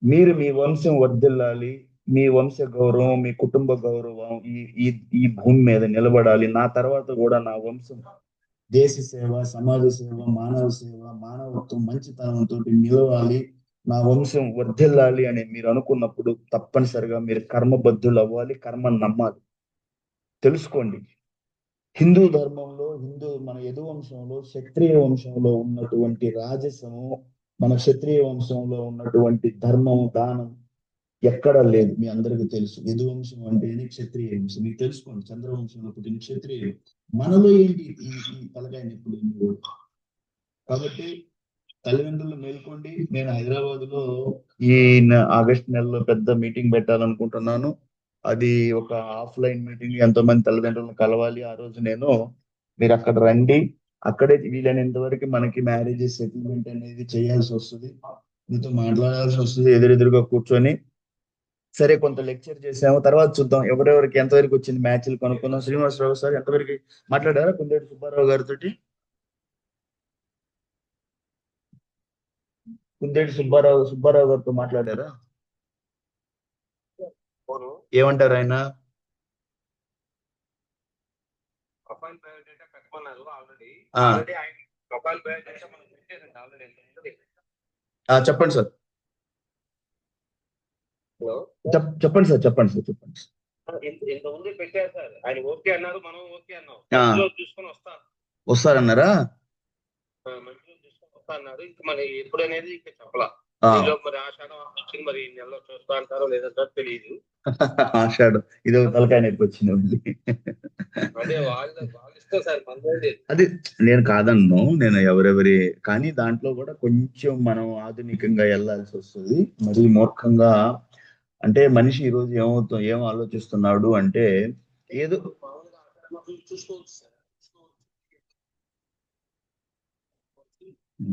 మీరు మీ వంశం వర్ధిల్లాలి, మీ వంశ గౌరవం, మీ కుటుంబ గౌరవం ఈ భూమి మీద నిలబడాలి. నా తర్వాత కూడా నా వంశం దేశ సేవ, సమాజ సేవ, మానవ సేవ, మానవత్వం, మంచితనంతో నిలవాలి, నా వంశం వర్ధిల్లాలి అని మీరు అనుకున్నప్పుడు తప్పనిసరిగా మీరు కర్మబద్ధులు అవ్వాలి, కర్మ నమ్మాలి. తెలుసుకోండి, హిందూ ధర్మంలో మన యదు వంశంలో క్షత్రియ వంశంలో ఉన్నటువంటి రాజసము, మన క్షత్రియ వంశంలో ఉన్నటువంటి ధర్మం, దానం ఎక్కడా లేదు. మీ అందరికీ తెలుసు. యదు వంశం అంటే క్షత్రియ వంశం, మీకు తెలుసుకోండి. చంద్రవంశంలో పుట్టిన క్షత్రియులు. మనలో ఏంటి ఈ తలకాయ నొప్పులు? కాబట్టి తల్లిదండ్రులు మేల్కోండి. నేను హైదరాబాద్ లో ఈ ఆగస్ట్ నెలలో పెద్ద మీటింగ్ పెట్టాలనుకుంటున్నాను. అది ఒక ఆఫ్లైన్ మీటింగ్. ఎంతో మంది తల్లిదండ్రులను కలవాలి ఆ రోజు. మీరు అక్కడ రండి. అక్కడే వీలైనంత వరకు మనకి మ్యారేజ్ సెటిల్మెంట్ అనేది చేయాల్సి వస్తుంది. మీతో మాట్లాడాల్సి వస్తుంది ఎదురెదురుగా కూర్చొని. సరే, కొంత లెక్చర్ చేసాము, తర్వాత చూద్దాం ఎవరెవరికి ఎంతవరకు వచ్చింది మ్యాచ్లు కనుక్కుందాం. శ్రీనివాసరావు సార్ ఎంతవరకు మాట్లాడారా కుందేటి సుబ్బారావు గారితో? కుందేటి సుబ్బారావు గారితో మాట్లాడారా? ఏమంటారు ఆయన? ప్రొఫైల్ బయోడేటా పెట్టమన్నారు ఆల్రెడీ. ఆ. ఆయన ప్రొఫైల్ బయోడేటా మనం పెట్టేదండి ఆల్రెడీ. చెప్పండి సార్. హలో, చెప్పండి సార్. ఇంత ముందు పెట్టారు సార్. ఆయన ఓకే అన్నారు, మనం ఓకే అన్నాం. ఆ. మంచి రోజు చూసుకొని వస్తారన్నారా? మంచి రోజు చూసుకొని వస్తా అన్నారు. ఇంక మరి ఎప్పుడు అనేది ఇంకా చెప్పలా. ఆ. ఈలోపు మరి ఆషాఢం వచ్చింది, మరి ఈ నెలలో చూస్తా అంటారో లేదంటారో తెలియదు. ఆషాఢం ఇది ఒక తలకాయ నొప్పి వచ్చింది మళ్ళీ. అదే వాళ్ళు ఇష్టం సార్, మనది. అది నేను కాదన్ను, నేను ఎవరెవరి, కానీ దాంట్లో కూడా కొంచెం మనం ఆధునికంగా వెళ్ళాల్సి వస్తుంది. మరి మూర్ఖంగా అంటే మనిషి ఈ రోజు ఏం ఆలోచిస్తున్నాడు అంటే ఏదో మామూలుగా ఆషాఢం మాసం చూసుకోవచ్చు సార్.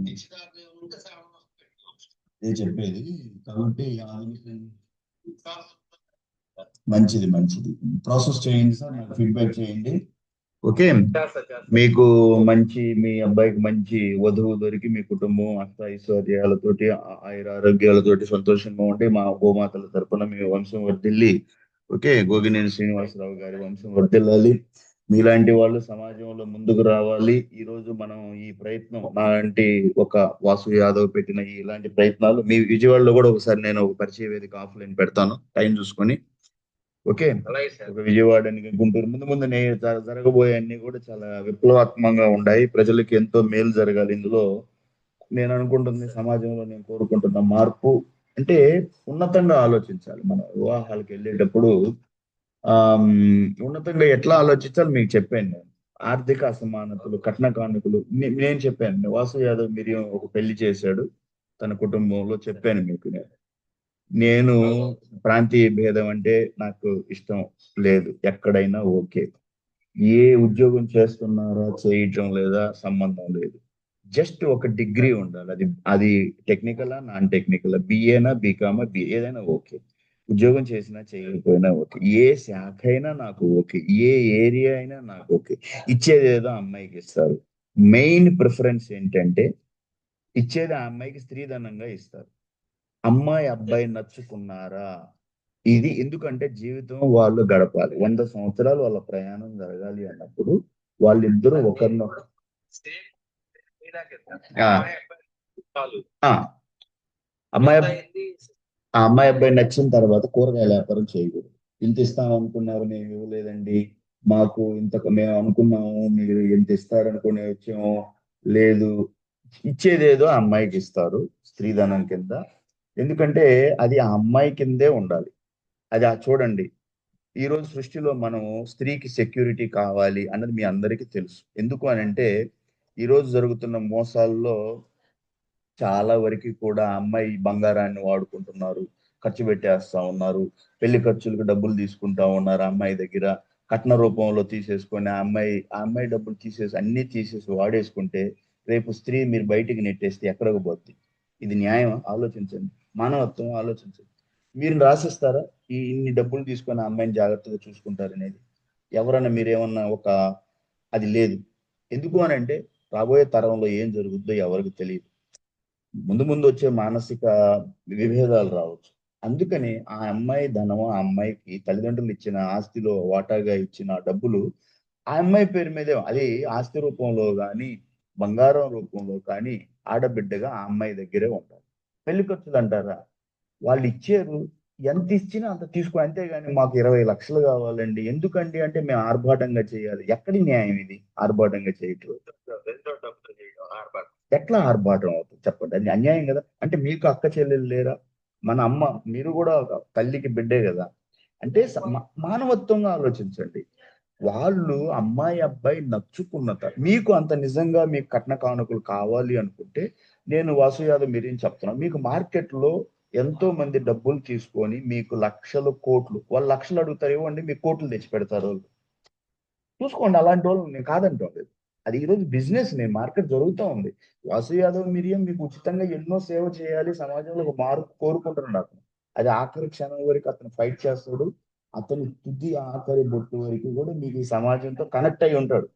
నిశ్చితార్థం ఉంటే శ్రావణ మాసం పెట్టుకోవచ్చు. నేను చెప్పేది. కాబట్టి మంచిది ప్రాసెస్ చేయండి సార్, నాకు ఫీడ్బ్యాక్ చేయండి. ఓకే, మీకు మీ అబ్బాయికి మంచి వధువు దొరికి మీ కుటుంబం అష్టైశ్వర్యాలతోటి ఆయురారోగ్యాలతోటి సంతోషంగా ఉండి మా గోమాతల తరపున మీ వంశం వర్ధిల్లి. ఓకే, గోగినేని శ్రీనివాసరావు గారి వంశం వర్ధిల్లాలి. మీలాంటి వాళ్ళు సమాజంలో ముందుకు రావాలి. ఈ రోజు మనం ఈ ప్రయత్నం నాలాంటి ఒక వాసు యాదవ్ పెట్టిన ఇలాంటి ప్రయత్నాలు మీ విజయవాడలో కూడా ఒకసారి నేను ఒక పరిచయ వేదిక ఆఫ్లైన్ పెడతాను, టైం చూసుకొని. ఓకే, ఒక విజయవాడ గుంటూరు ముందు జరగబోయే అన్ని కూడా చాలా విప్లవాత్మకంగా ఉన్నాయి. ప్రజలకు ఎంతో మేలు జరగాలి ఇందులో. నేను అనుకుంటుంది, సమాజంలో నేను కోరుకుంటున్న మార్పు అంటే ఉన్నతంగా ఆలోచించాలి. మనం వివాహాలకు వెళ్ళేటప్పుడు ఉన్నతంగా ఎట్లా ఆలోచించాలి మీకు చెప్పాను నేను. ఆర్థిక అసమానతలు, కట్న కానుకలు నేను చెప్పాను. వాసు యాదవ్ మీరు ఒక పెళ్లి చేశాడు తన కుటుంబంలో, చెప్పాను మీకు నేను ప్రాంతీయ భేదం అంటే నాకు ఇష్టం లేదు. ఎక్కడైనా ఓకే, ఏ ఉద్యోగం చేస్తున్నారా చేయటం లేదా సంబంధం లేదు. జస్ట్ ఒక డిగ్రీ ఉండాలి. అది టెక్నికలా నాన్ టెక్నికల్, బిఏనా బీకామా ఏదైనా ఓకే. ఉద్యోగం చేసినా చేయకపోయినా ఓకే. ఏ శాఖ అయినా నాకు ఓకే. ఏ ఏరియా అయినా నాకు ఓకే. ఇచ్చేది ఏదో అమ్మాయికి ఇస్తారు. మెయిన్ ప్రిఫరెన్స్ ఏంటంటే ఇచ్చేది ఆ అమ్మాయికి స్త్రీధనంగా ఇస్తారు. అమ్మాయి అబ్బాయి నచ్చుకున్నారా, ఇది ఎందుకంటే జీవితం వాళ్ళు గడపాలి. 100 సంవత్సరాలు వాళ్ళ ప్రయాణం జరగాలి అన్నప్పుడు వాళ్ళిద్దరూ ఒకరినొకరు అమ్మాయి అబ్బాయి నచ్చిన తర్వాత కూరగాయల వ్యాపారం చేయకూడదు. ఇంత ఇస్తాం అనుకున్నారు, మేము ఇవ్వలేదండి, మాకు మేము అనుకున్నాము మీరు ఎంత ఇస్తారనుకునే వచ్చాము, లేదు. ఇచ్చేదేదో ఆ అమ్మాయికి ఇస్తారు స్త్రీధనం కింద. ఎందుకంటే అది ఆ అమ్మాయి కిందే ఉండాలి. అది చూడండి, ఈ రోజు సృష్టిలో మనం స్త్రీకి సెక్యూరిటీ కావాలి అన్నది మీ అందరికీ తెలుసు. ఎందుకు అని అంటే ఈ రోజు జరుగుతున్న మోసాల్లో చాలా వరకు కూడా అమ్మాయి బంగారాన్ని వాడుకుంటున్నారు, ఖర్చు పెట్టేస్తా ఉన్నారు, పెళ్లి ఖర్చులకు డబ్బులు తీసుకుంటా ఉన్నారు అమ్మాయి దగ్గర, కట్న రూపంలో తీసేసుకొని ఆ అమ్మాయి డబ్బులు అన్ని తీసేసి వాడేసుకుంటే రేపు స్త్రీ మీరు బయటికి నెట్టేస్తే ఎక్కడికి పోద్ది? ఇది న్యాయం? ఆలోచించండి. మానవత్వం ఆలోచించండి. మీరు రాసిస్తారా ఇన్ని డబ్బులు తీసుకొని ఆ అమ్మాయిని జాగ్రత్తగా చూసుకుంటారనేది? ఎవరన్నా మీరేమన్నా అది లేదు. ఎందుకు అని అంటే రాబోయే తరంలో ఏం జరుగుద్దో ఎవరికి తెలియదు. ముందు వచ్చే మానసిక విభేదాలు రావచ్చు. అందుకని ఆ అమ్మాయి ధనం, ఆ అమ్మాయికి తల్లిదండ్రులు ఇచ్చిన ఆస్తిలో వాటాగా ఇచ్చిన డబ్బులు ఆ అమ్మాయి పేరు మీదే, అది ఆస్తి రూపంలో కానీ బంగారం రూపంలో కానీ ఆడబిడ్డగా ఆ అమ్మాయి దగ్గరే ఉంటారు. పెళ్లి ఖర్చులు అంటారా, వాళ్ళు ఇచ్చారు, ఎంత ఇచ్చినా అంత తీసుకో, అంతేగాని మాకు 20 లక్షలు కావాలండి ఎందుకండి అంటే మేము ఆర్భాటంగా చేయాలి. ఎక్కడి న్యాయం ఇది? ఆర్భాటంగా చేయటం ఎట్లా ఆర్భాటం అవుతుంది చెప్పండి? అది అన్యాయం కదా. అంటే మీకు అక్క చెల్లెలు లేరా? మన అమ్మ, మీరు కూడా తల్లికి బిడ్డే కదా. అంటే మానవత్వంగా ఆలోచించండి. వాళ్ళు అమ్మాయి అబ్బాయి నచ్చుకున్నత మీకు అంత నిజంగా మీకు కట్న కానుకలు కావాలి అనుకుంటే నేను వాసు యాదవ్ మీరేం చెప్తున్నా మీకు మార్కెట్లో ఎంతో మంది డబ్బులు తీసుకొని మీకు లక్షలు కోట్లు వాళ్ళు లక్షలు అడుగుతారు ఇవ్వండి మీకు కోట్లు తెచ్చి పెడతారు వాళ్ళు. చూసుకోండి అలాంటి వాళ్ళు నేను కాదంటాం లేదు. అది ఈరోజు బిజినెస్ నేను మార్కెట్ జరుగుతూ ఉంది. వాసు యాదవ్ మిరియం మీకు ఉచితంగా ఎన్నో సేవ చేయాలి సమాజంలో ఒక మార్పు కోరుకుంటున్నాడు అతను. అది ఆఖరి క్షణం వరకు అతను ఫైట్ చేస్తాడు. అతని తుది ఆఖరి బొట్టు వరకు కూడా మీకు ఈ సమాజంతో కనెక్ట్ అయి ఉంటాడు.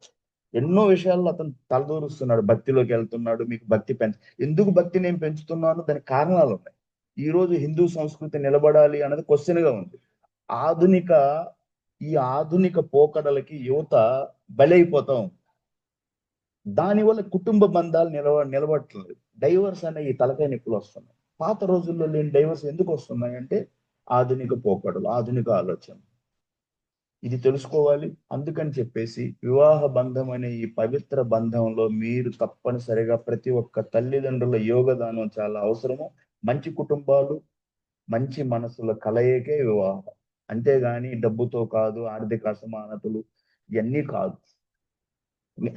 ఎన్నో విషయాల్లో అతను తలదూరుస్తున్నాడు. భక్తిలోకి వెళ్తున్నాడు. మీకు భక్తి ఎందుకు భక్తి నేను పెంచుతున్నాను దానికి కారణాలు ఉన్నాయి. ఈ రోజు హిందూ సంస్కృతి నిలబడాలి అన్నది క్వశ్చన్ గా ఉంది. ఆధునిక ఈ ఆధునిక పోకడలకి యువత బలైపోతాం. దానివల్ల కుటుంబ బంధాలు నిలబడట్లేదు. డైవర్స్ అనే ఈ తలకాయ నొప్పులు వస్తున్నాయి. పాత రోజుల్లో లేని డైవర్స్ ఎందుకు వస్తున్నాయి అంటే ఆధునిక పోకడలు, ఆధునిక ఆలోచన. ఇది తెలుసుకోవాలి. అందుకని చెప్పేసి వివాహ బంధం అనే ఈ పవిత్ర బంధంలో మీరు తప్పనిసరిగా ప్రతి ఒక్క తల్లిదండ్రుల యోగదానం చాలా అవసరము. మంచి కుటుంబాలు, మంచి మనసుల కలయికే వివాహం. అంతేగాని డబ్బుతో కాదు, ఆర్థిక అసమానతలు ఇవన్నీ కాదు.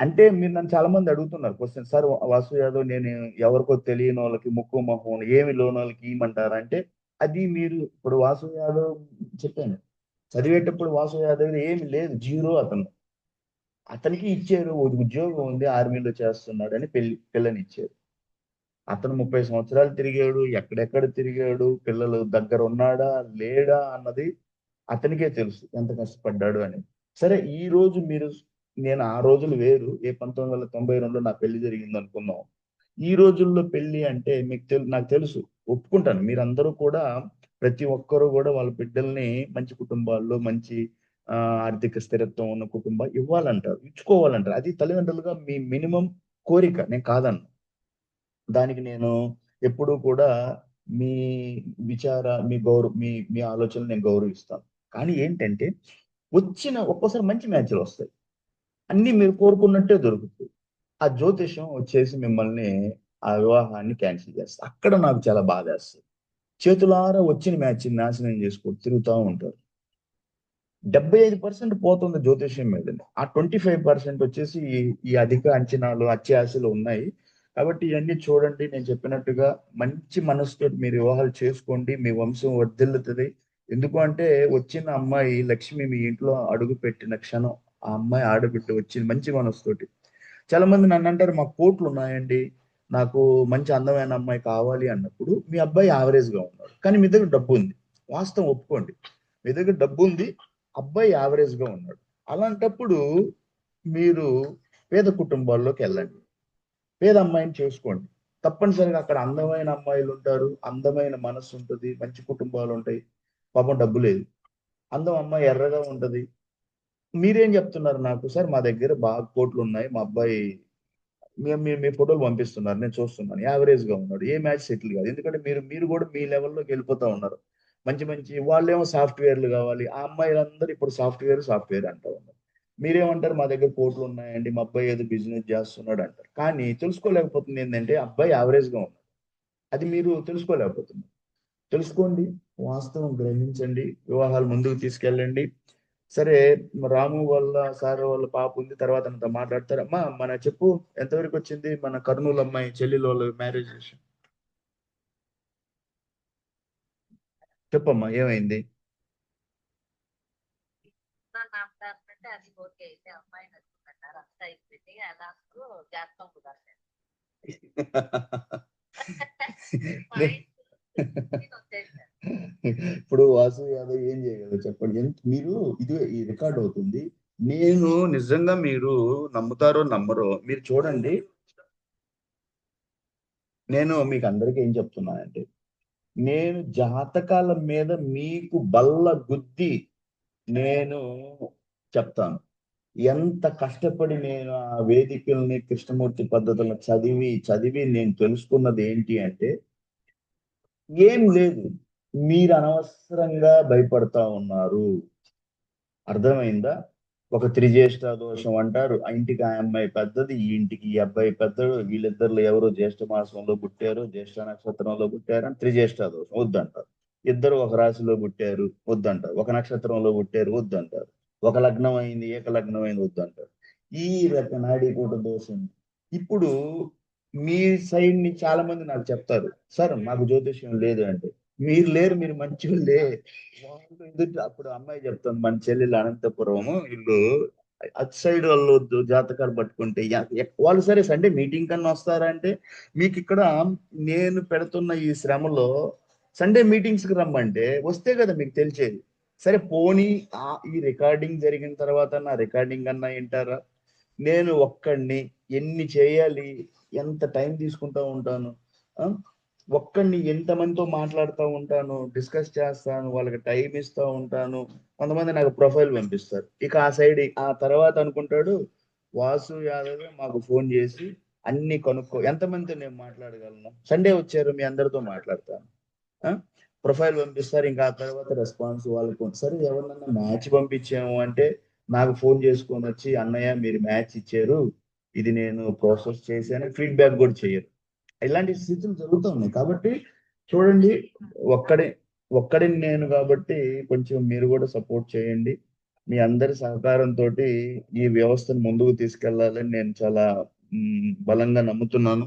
అంటే మీరు నన్ను చాలా మంది అడుగుతున్నారు క్వశ్చన్, సార్ వాసు యాదవ్ నేను ఎవరికో తెలియని వాళ్ళకి ముక్కు మొహం ఏమి లోని వాళ్ళకి ఇవ్వమంటారు అంటే అది మీరు ఇప్పుడు వాసు యాదవ్ చెప్పాను చదివేటప్పుడు వాసు యాదవ్ ఏమి లేదు, జీరో. అతనికి ఇచ్చారు, ఒక ఉద్యోగం ఉంది, ఆర్మీలో చేస్తున్నాడు అని పిల్లని ఇచ్చారు. అతను 30 సంవత్సరాలు తిరిగాడు, ఎక్కడెక్కడ తిరిగాడు, పిల్లలు దగ్గర ఉన్నాడా లేడా అన్నది అతనికే తెలుసు ఎంత కష్టపడ్డాడు అని. సరే ఈ రోజు మీరు నేను ఆ రోజులు వేరు, 1992లో నా పెళ్లి జరిగింది అనుకుందాం. ఈ రోజుల్లో పెళ్లి అంటే మీకు నాకు తెలుసు, ఒప్పుకుంటాను. మీరందరూ కూడా ప్రతి ఒక్కరూ కూడా వాళ్ళ బిడ్డల్ని మంచి కుటుంబాల్లో మంచి ఆర్థిక స్థిరత్వం ఉన్న కుటుంబం ఇవ్వాలంటారు, ఇచ్చుకోవాలంటారు. అది తల్లిదండ్రులుగా మీ మినిమం కోరిక, నేను కాదన్ను. దానికి నేను ఎప్పుడూ కూడా మీ మీ మీ ఆలోచనలు నేను గౌరవిస్తాను. కానీ ఏంటంటే ఒక్కోసారి మంచి మ్యాచ్లు వస్తాయి, అన్ని మీరు కోరుకున్నట్టే దొరుకుతాయి. ఆ జ్యోతిషం వచ్చేసి మిమ్మల్ని ఆ వివాహాన్ని క్యాన్సిల్ చేస్తారు. అక్కడ నాకు చాలా బాధేస్తుంది. చేతులారా వచ్చిన మ్యాచ్ నాశనం చేసుకొని తిరుగుతూ ఉంటారు. 75% పోతుంది జ్యోతిష్యం మీద. ఆ 25% వచ్చేసి ఈ అధిక అంచనాలు, అత్యాశలు ఉన్నాయి. కాబట్టి ఇవన్నీ చూడండి. నేను చెప్పినట్టుగా మంచి మనసుతో మీరు వివాహాలు చేసుకోండి, మీ వంశం వర్ధిల్లుతుంది. ఎందుకు అంటే వచ్చిన అమ్మాయి లక్ష్మి మీ ఇంట్లో అడుగు పెట్టిన క్షణం ఆ అమ్మాయి ఆడబిడ్డ వచ్చింది మంచి మనసుతోటి. చాలా మంది నన్ను అంటారు మాకు కోట్లు ఉన్నాయండి, నాకు మంచి అందమైన అమ్మాయి కావాలి అన్నప్పుడు మీ అబ్బాయి యావరేజ్ గా ఉన్నాడు, కానీ మీ దగ్గర డబ్బు ఉంది. వాస్తవం ఒప్పుకోండి, మీ దగ్గర డబ్బు ఉంది, అబ్బాయి యావరేజ్ గా ఉన్నాడు. అలాంటప్పుడు మీరు పేద కుటుంబాల్లోకి వెళ్ళండి, పేద అమ్మాయిని చేసుకోండి. తప్పనిసరిగా అక్కడ అందమైన అమ్మాయిలు ఉంటారు, అందమైన మనసు ఉంటుంది, మంచి కుటుంబాలు ఉంటాయి. పాపం డబ్బు లేదు, అందం అమ్మాయి ఎర్రగా ఉంటది. మీరేం చెప్తున్నారు నాకు, సార్ మా దగ్గర బాగా కోట్లు ఉన్నాయి, మా అబ్బాయి మీ ఫోటోలు పంపిస్తున్నారు, నేను చూస్తున్నాను, యావరేజ్ గా ఉన్నాడు, ఏ మ్యాచ్ సెటిల్ కాదు. ఎందుకంటే మీరు కూడా మీ లెవెల్లోకి వెళ్ళిపోతా ఉన్నారు. మంచి వాళ్ళేమో సాఫ్ట్వేర్లు కావాలి, ఆ అమ్మాయిలందరూ ఇప్పుడు సాఫ్ట్వేర్ అంటూ ఉన్నారు. మీరేమంటారు మా దగ్గర కోట్లు ఉన్నాయండి, మా అబ్బాయి ఏదో బిజినెస్ చేస్తున్నాడు అంటారు. కానీ తెలుసుకోలేకపోతుంది ఏంటంటే అబ్బాయి యావరేజ్ గా ఉన్నాడు. అది మీరు తెలుసుకోలేకపోతున్నారు. తెలుసుకోండి, వాస్తవం గ్రహించండి, వివాహాలు ముందుకు తీసుకెళ్ళండి. సరే, రాము వాళ్ళ సార్ వాళ్ళ పాప ఉంది, తర్వాత అంతా మాట్లాడతారు. అమ్మా మన చెప్పు, ఎంతవరకు వచ్చింది మన కర్నూలు అమ్మాయి చెల్లెలు వాళ్ళ మ్యారేజ్ విషయం? చెప్పమ్మా ఏమైంది? అంటే అది ఓకే అయితే అమ్మాయి నచ్చుకుంటారు, అంతా అయిపోయింది. అలాంటి జాతకం కూడా ఇప్పుడు వాసు యాదవ్ ఏం చేయగలరు చెప్పండి. మీరు ఈ రికార్డ్ అవుతుంది. నేను నిజంగా మీరు నమ్ముతారో నమ్మరో మీరు చూడండి. నేను మీకు అందరికీ ఏం చెప్తున్నానంటే నేను జాతకాల మీద మీకు బల్ల గుద్ది నేను చెప్తాను. ఎంత కష్టపడి నేను ఆ వేదికల్ని కృష్ణమూర్తి పద్ధతులను చదివి నేను తెలుసుకున్నది ఏంటి అంటే ఏం లేదు, మీరు అనవసరంగా భయపడతా ఉన్నారు. అర్థమైందా? ఒక త్రిజ్యేష్ఠ దోషం అంటారు. ఆ ఇంటికి ఆ అమ్మాయి పెద్దది, ఈ ఇంటికి ఈ అబ్బాయి పెద్దడు, వీళ్ళిద్దరిలో ఎవరో జ్యేష్ఠ మాసంలో పుట్టారు, జ్యేష్ఠ నక్షత్రంలో పుట్టారు అని త్రిజ్యేష్ఠ దోషం వద్దంటారు. ఇద్దరు ఒక రాశిలో పుట్టారు వద్దంటారు, ఒక నక్షత్రంలో పుట్టారు వద్దంటారు. ఒక లగ్నం అయింది, ఏక లగ్నం అయింది వద్దు అంటారు. ఈ రక నాడీకూట దోషం. ఇప్పుడు మీ సైడ్ ని చాలా మంది నాకు చెప్తారు, సార్ మాకు జ్యోతిష్యం లేదు అంటే. మీరు లేరు, మీరు మంచోళ్ళే. వాళ్ళు ఎదుటి అప్పుడు అమ్మాయి చెప్తాను, మన చెల్లెలు అనంతపురము వీళ్ళు అటు సైడ్ వాళ్ళు జాతకాలు పట్టుకుంటే వాళ్ళు సరే సండే మీటింగ్ కన్నా వస్తారంటే, మీకు ఇక్కడ నేను పెడుతున్న ఈ శ్రమలో సండే మీటింగ్స్ కి రమ్మంటే వస్తే కదా మీకు తెలిసేది. సరే పోనీ ఈ రికార్డింగ్ జరిగిన తర్వాత నా రికార్డింగ్ అన్నా వింటారా? నేను ఒక్కడిని ఎన్ని చేయాలి, ఎంత టైం తీసుకుంటా ఉంటాను, ఆ? ఒక్కడిని ఎంతమందితో మాట్లాడుతూ ఉంటాను, డిస్కస్ చేస్తాను, వాళ్ళకి టైం ఇస్తూ ఉంటాను. కొంతమంది నాకు ప్రొఫైల్ పంపిస్తారు. ఇక ఆ సైడ్ ఆ తర్వాత అనుకుంటాడు, వాసు యాదవ్ మాకు ఫోన్ చేసి అన్ని కనుక్కో, ఎంతమందితో నేను మాట్లాడగలను, సండే వచ్చారు మీ అందరితో మాట్లాడతాను. ప్రొఫైల్ పంపిస్తారు. ఇంకా ఆ తర్వాత రెస్పాన్స్ వాళ్ళకు. సరే ఎవరినన్నా మ్యాచ్ పంపించాము అంటే నాకు ఫోన్ చేసుకొని వచ్చి, అన్నయ్య మీరు మ్యాచ్ ఇచ్చారు, ఇది నేను ప్రాసెస్ చేశాను, ఫీడ్బ్యాక్ కూడా చేయరు. ఇలాంటి స్థితులు జరుగుతూ ఉన్నాయి. కాబట్టి చూడండి, ఒక్కడే ఒక్కడే నేను కాబట్టి కొంచెం మీరు కూడా సపోర్ట్ చేయండి. మీ అందరి సహకారంతో ఈ వ్యవస్థను ముందుకు తీసుకెళ్లాలని నేను చాలా బలంగా నమ్ముతున్నాను.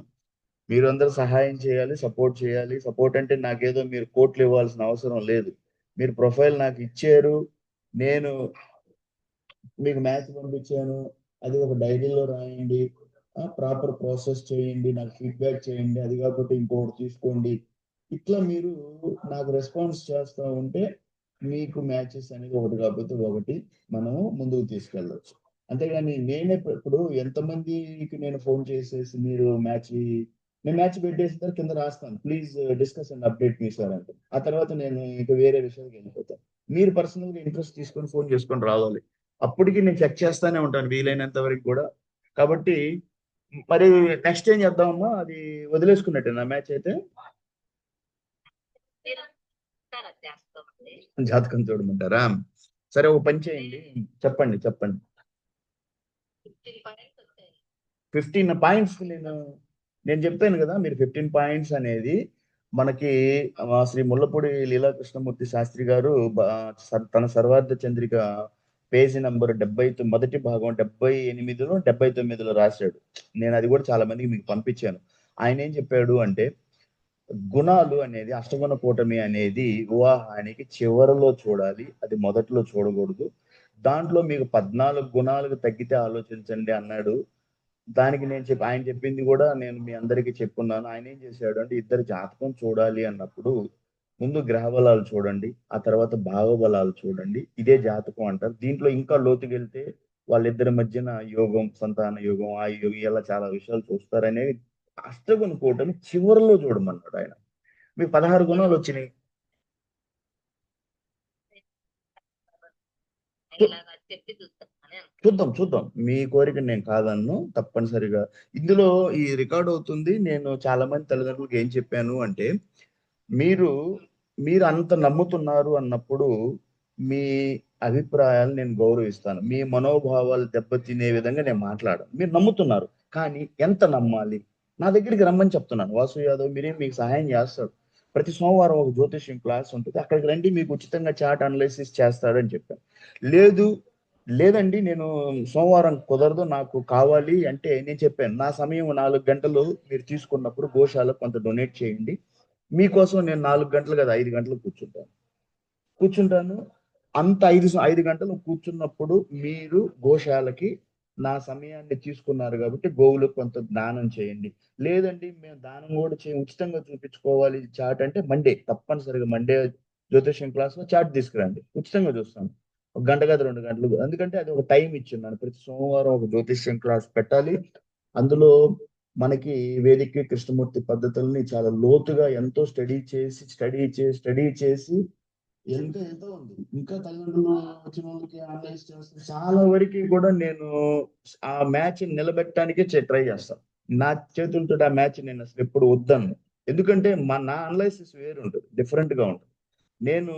మీరు అందరూ సహాయం చేయాలి, సపోర్ట్ చేయాలి. సపోర్ట్ అంటే నాకేదో మీరు కోట్లు ఇవ్వాల్సిన అవసరం లేదు. మీరు ప్రొఫైల్ నాకు ఇచ్చారు, నేను మీకు మ్యాచ్ పంపించాను, అది ఒక డైరీలో రాయండి, ప్రాపర్ ప్రాసెస్ చేయండి, నాకు ఫీడ్బ్యాక్ చేయండి, అది కాకపోతే ఇంకొకటి తీసుకోండి. ఇట్లా మీరు నాకు రెస్పాన్స్ చేస్తూ ఉంటే మీకు మ్యాచెస్ అనేది ఒకటి కాకపోతే ఒకటి మనము ముందుకు తీసుకెళ్ళవచ్చు. అంతేగాని నేనే ఇప్పుడు ఎంతమందికి నేను ఫోన్ చేసేసి మీరు నేను మ్యాచ్ పెట్టేసిన తర్వాత కింద రాస్తాను, please discuss and update me sir అంటే. ఆ తర్వాత నేను ఇక వేరే విషయాలకు వెళ్ళిపోతాను. మీరు పర్సనల్ గా ఇంట్రెస్ట్ తీసుకొని ఫోన్ చేసుకొని రావాలి. అప్పటికి నేను చెక్ చేస్తానే ఉంటాను వీలైనంత వరకు కూడా. కాబట్టి మరి నెక్స్ట్ ఏం చేద్దామమ్మా, అది వదిలేసుకున్నట్టే నా మ్యాచ్ అయితే. మీరు సార్ అది చేస్తామండి. జాతకం చూడమంటారా? సరే ఓ పని చేయండి, చెప్పండి చెప్పండి. 15 పాయింట్స్ వచ్చాయి. 15 పాయింట్స్ నేను చెప్పాను కదా, మీరు 15 పాయింట్స్ అనేది మనకి శ్రీ ముల్లపూడి లీలా కృష్ణమూర్తి శాస్త్రి గారు తన సర్వార్థ చంద్రిక పేజీ నంబర్ 70 మొదటి భాగం 78లో 79లో రాశాడు. నేను అది కూడా చాలా మందికి మీకు పంపించాను. ఆయన ఏం చెప్పాడు అంటే, గుణాలు అనేది అష్టగుణ కూటమి అనేది వివాహానికి చివరిలో చూడాలి, అది మొదట్లో చూడకూడదు. దాంట్లో మీకు 14 గుణాలకు తగ్గితే ఆలోచించండి అన్నాడు. దానికి ఆయన చెప్పింది కూడా నేను మీ అందరికీ చెప్పున్నాను. ఆయన ఏం చేశాడు అంటే, ఇద్దరు జాతకం చూడాలి అన్నప్పుడు ముందు గ్రహ బలాలు చూడండి, ఆ తర్వాత భావబలాలు చూడండి, ఇదే జాతకం అంటారు. దీంట్లో ఇంకా లోతుకెళ్తే వాళ్ళిద్దరి మధ్యన యోగం, సంతాన యోగం, ఆ యోగం, ఇలా చాలా విషయాలు చూస్తారనేవి అష్టగుణ కూటమి చివరిలో చూడమన్నాడు ఆయన. మీకు 16 గుణాలు వచ్చినాయి. ఇలాగా చెప్పి చూస్తామని చూద్దాం చూద్దాం, మీ కోరిక నేను కాదన్ను, తప్పనిసరిగా. ఇందులో ఈ రికార్డ్ అవుతుంది. నేను చాలా మంది తల్లిదండ్రులకు ఏం చెప్పాను అంటే, మీరు మీరు అంత నమ్ముతున్నారు అన్నప్పుడు మీ అభిప్రాయాలు నేను గౌరవిస్తాను. మీ మనోభావాలు దెబ్బతినే విధంగా నేను మాట్లాడను. మీరు నమ్ముతున్నారు, కానీ ఎంత నమ్మాలి? నా దగ్గరికి రమ్మని చెప్తున్నాను. వాసు యాదవ్ మీరేం, మీకు సహాయం చేస్తాడు. ప్రతి సోమవారం ఒక జ్యోతిష్యం క్లాస్ ఉంటుంది, అక్కడికి రండి, మీకు ఉచితంగా చార్ట్ అనాలిసిస్ చేస్తాడని చెప్పాను. లేదు లేదండి, నేను సోమవారం కుదరదు, నాకు కావాలి అంటే నేను చెప్పాను, నా సమయం 4 గంటలు మీరు తీసుకున్నప్పుడు గోశాలకు కొంత డొనేట్ చేయండి, మీకోసం నేను 4 గంటలు కదా 5 గంటలు కూర్చుంటాను. అంత 5 గంటలు కూర్చున్నప్పుడు మీరు గోశాలకి నా సమయాన్ని తీసుకున్నారు కాబట్టి గోవులకు కొంత దానం చేయండి. లేదండి మేము దానం కూడా ఉచితంగా చూపించుకోవాలి చాట్ అంటే తప్పనిసరిగా మండే జ్యోతిష్యం క్లాస్ లో చాట్ తీసుకురండి, ఉచితంగా చూస్తాను. 1 గంట కాదు 2 గంటలు, ఎందుకంటే అది ఒక టైం ఇచ్చున్నాను. ప్రతి సోమవారం ఒక జ్యోతిష్యం క్లాస్ పెట్టాలి. అందులో మనకి వేదిక కృష్ణమూర్తి పద్ధతుల్ని చాలా లోతుగా ఎంతో స్టడీ చేసి ఎంత ఉంది. ఇంకా తల్లిదండ్రులు వచ్చిన వాళ్ళకి అనలైజ్ చేస్తాను. చాలా వరకు కూడా నేను ఆ మ్యాచ్ నిలబెట్టడానికే ట్రై చేస్తాను. నా చేతులతో ఆ మ్యాచ్ నేను అసలు ఎప్పుడు వద్దను. ఎందుకంటే నా అనలైసిస్ వేరు ఉంటుంది, డిఫరెంట్ గా ఉంటుంది. నేను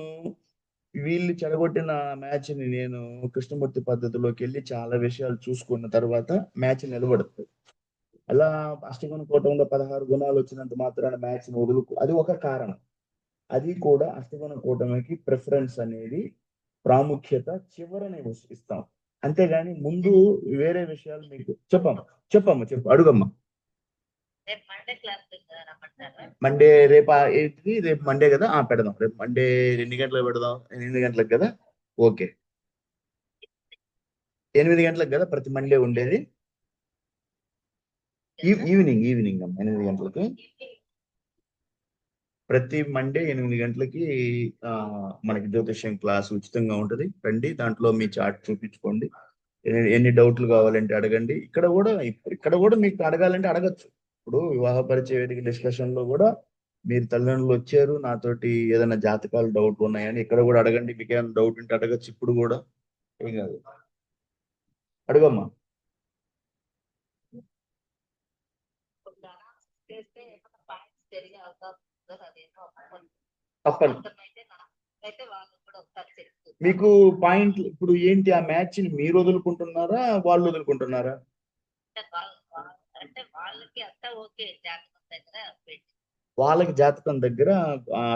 వీళ్ళు చెడగొట్టిన మ్యాచ్ ని నేను కృష్ణమూర్తి పద్ధతిలోకి వెళ్ళి చాలా విషయాలు చూసుకున్న తర్వాత మ్యాచ్ నిలబడుతుంది. అలా అష్టగుణ కూటంలో 16 గుణాలు వచ్చినంత మాత్రాన మ్యాచ్ అది ఒక కారణం. అది కూడా అష్టగుణ కూటమికి ప్రిఫరెన్స్ అనేది ప్రాముఖ్యత చివరనే ఇస్తాం. అంతేగాని ముందు వేరే విషయాలు మీకు చెప్పు అడుగమ్మా. రేపు మండే క్లాస్ రమ్మంటారా? మండే రేపు మండే కదా, పెడదాం. రేపు మండే ఎన్ని గంటలకు పెడదాం? 8 గంటలకు కదా? ఓకే, 8 గంటలకు కదా ప్రతి మండే ఉండేది. ఈవినింగ్ అమ్మా, 8 గంటలకి ప్రతి మండే 8 గంటలకి మనకి జ్యోతిష్యం క్లాస్ ఉచితంగా ఉంటుంది. రండి, దాంట్లో మీ చార్ట్ చూపించుకోండి. ఎన్ని డౌట్లు కావాలంటే అడగండి. ఇక్కడ కూడా మీకు అడగాలంటే అడగచ్చు. ఇప్పుడు వివాహ పరిచయ వేదిక డిస్కషన్ లో కూడా మీరు తల్లిదండ్రులు వచ్చారు, నాతోటి ఏదైనా జాతకాలు డౌట్ ఉన్నాయని ఇక్కడ కూడా అడగండి. మీకు ఏమైనా డౌట్ ఉంటే అడగచ్చు. ఇప్పుడు కూడా ఏం కాదు, అడుగమ్మా. చేస్తే ఏమైనా పాయింట్స్ పెరిగే అవకాశం ఉందో అదేమో తప్పదు. అయితే వాళ్ళు కూడా ఒకసారి చెప్తారు. మీకు పాయింట్ ఇప్పుడు ఏంటి? ఆ మ్యాచ్ మీరు వదులుకుంటున్నారా, వాళ్ళు వదులుకుంటున్నారా? అంటే వాళ్ళకి అంతా ఓకే, జాతకం దగ్గర పెట్టి వాళ్ళకి జాతకం దగ్గర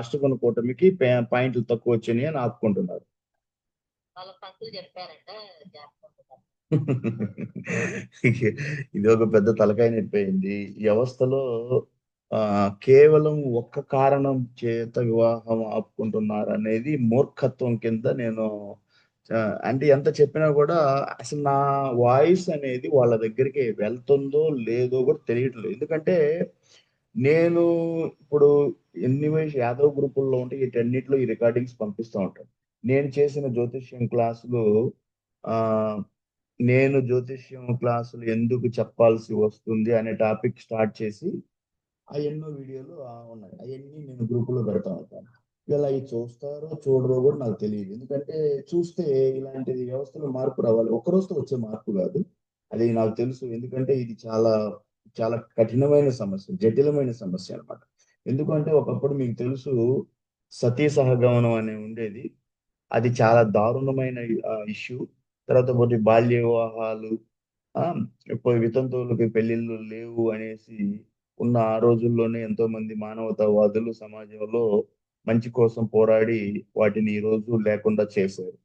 అష్టగుణ కూటమికి పాయింట్లు తక్కువ వచ్చినాయి అని ఆపుకుంటున్నారు. వాళ్ళ పంతులు చెప్పారంట జాతకం. ఇది ఒక పెద్ద తలకాయ నొప్పైంది ఈ వ్యవస్థలో. కేవలం ఒక్క కారణం చేత వివాహం ఆపుకుంటున్నారు అనేది మూర్ఖత్వం కింద నేను అంటే ఎంత చెప్పినా కూడా అసలు నా వాయిస్ అనేది వాళ్ళ దగ్గరికి వెళ్తుందో లేదో కూడా తెలియట్లేదు. ఎందుకంటే నేను ఇప్పుడు యాదవ్ గ్రూపుల్లో ఉంటే వీటన్నిటిలో ఈ రికార్డింగ్స్ పంపిస్తూ ఉంటాను. నేను చేసిన జ్యోతిష్యం క్లాసులు నేను జ్యోతిష్యం క్లాసులు ఎందుకు చెప్పాల్సి వస్తుంది అనే టాపిక్ స్టార్ట్ చేసి ఎన్నో వీడియోలు ఉన్నాయి. అవన్నీ నేను గ్రూపులో పెడతా ఉంటాను. ఇలా అవి చూస్తారో చూడరో కూడా నాకు తెలియదు. ఎందుకంటే చూస్తే ఇలాంటి వ్యవస్థలో మార్పు రావాలి. ఒక్క రోజుతో వచ్చే మార్పు కాదు, అది నాకు తెలుసు. ఎందుకంటే ఇది చాలా చాలా కఠినమైన సమస్య, జటిలమైన సమస్య అన్నమాట. ఎందుకంటే ఒకప్పుడు మీకు తెలుసు సతీ సహగమనం అనే ఉండేది. అది చాలా దారుణమైన ఇష్యూ. తర్వాత ఒకటి బాల్య వివాహాలు, వితంతువులకి పెళ్లిళ్ళు లేవు అనేసి ఉన్న ఆ రోజుల్లోనే ఎంతో మంది మానవతావాదులు సమాజంలో మంచి కోసం పోరాడి వాటిని ఈ రోజు లేకుండా చేశారు.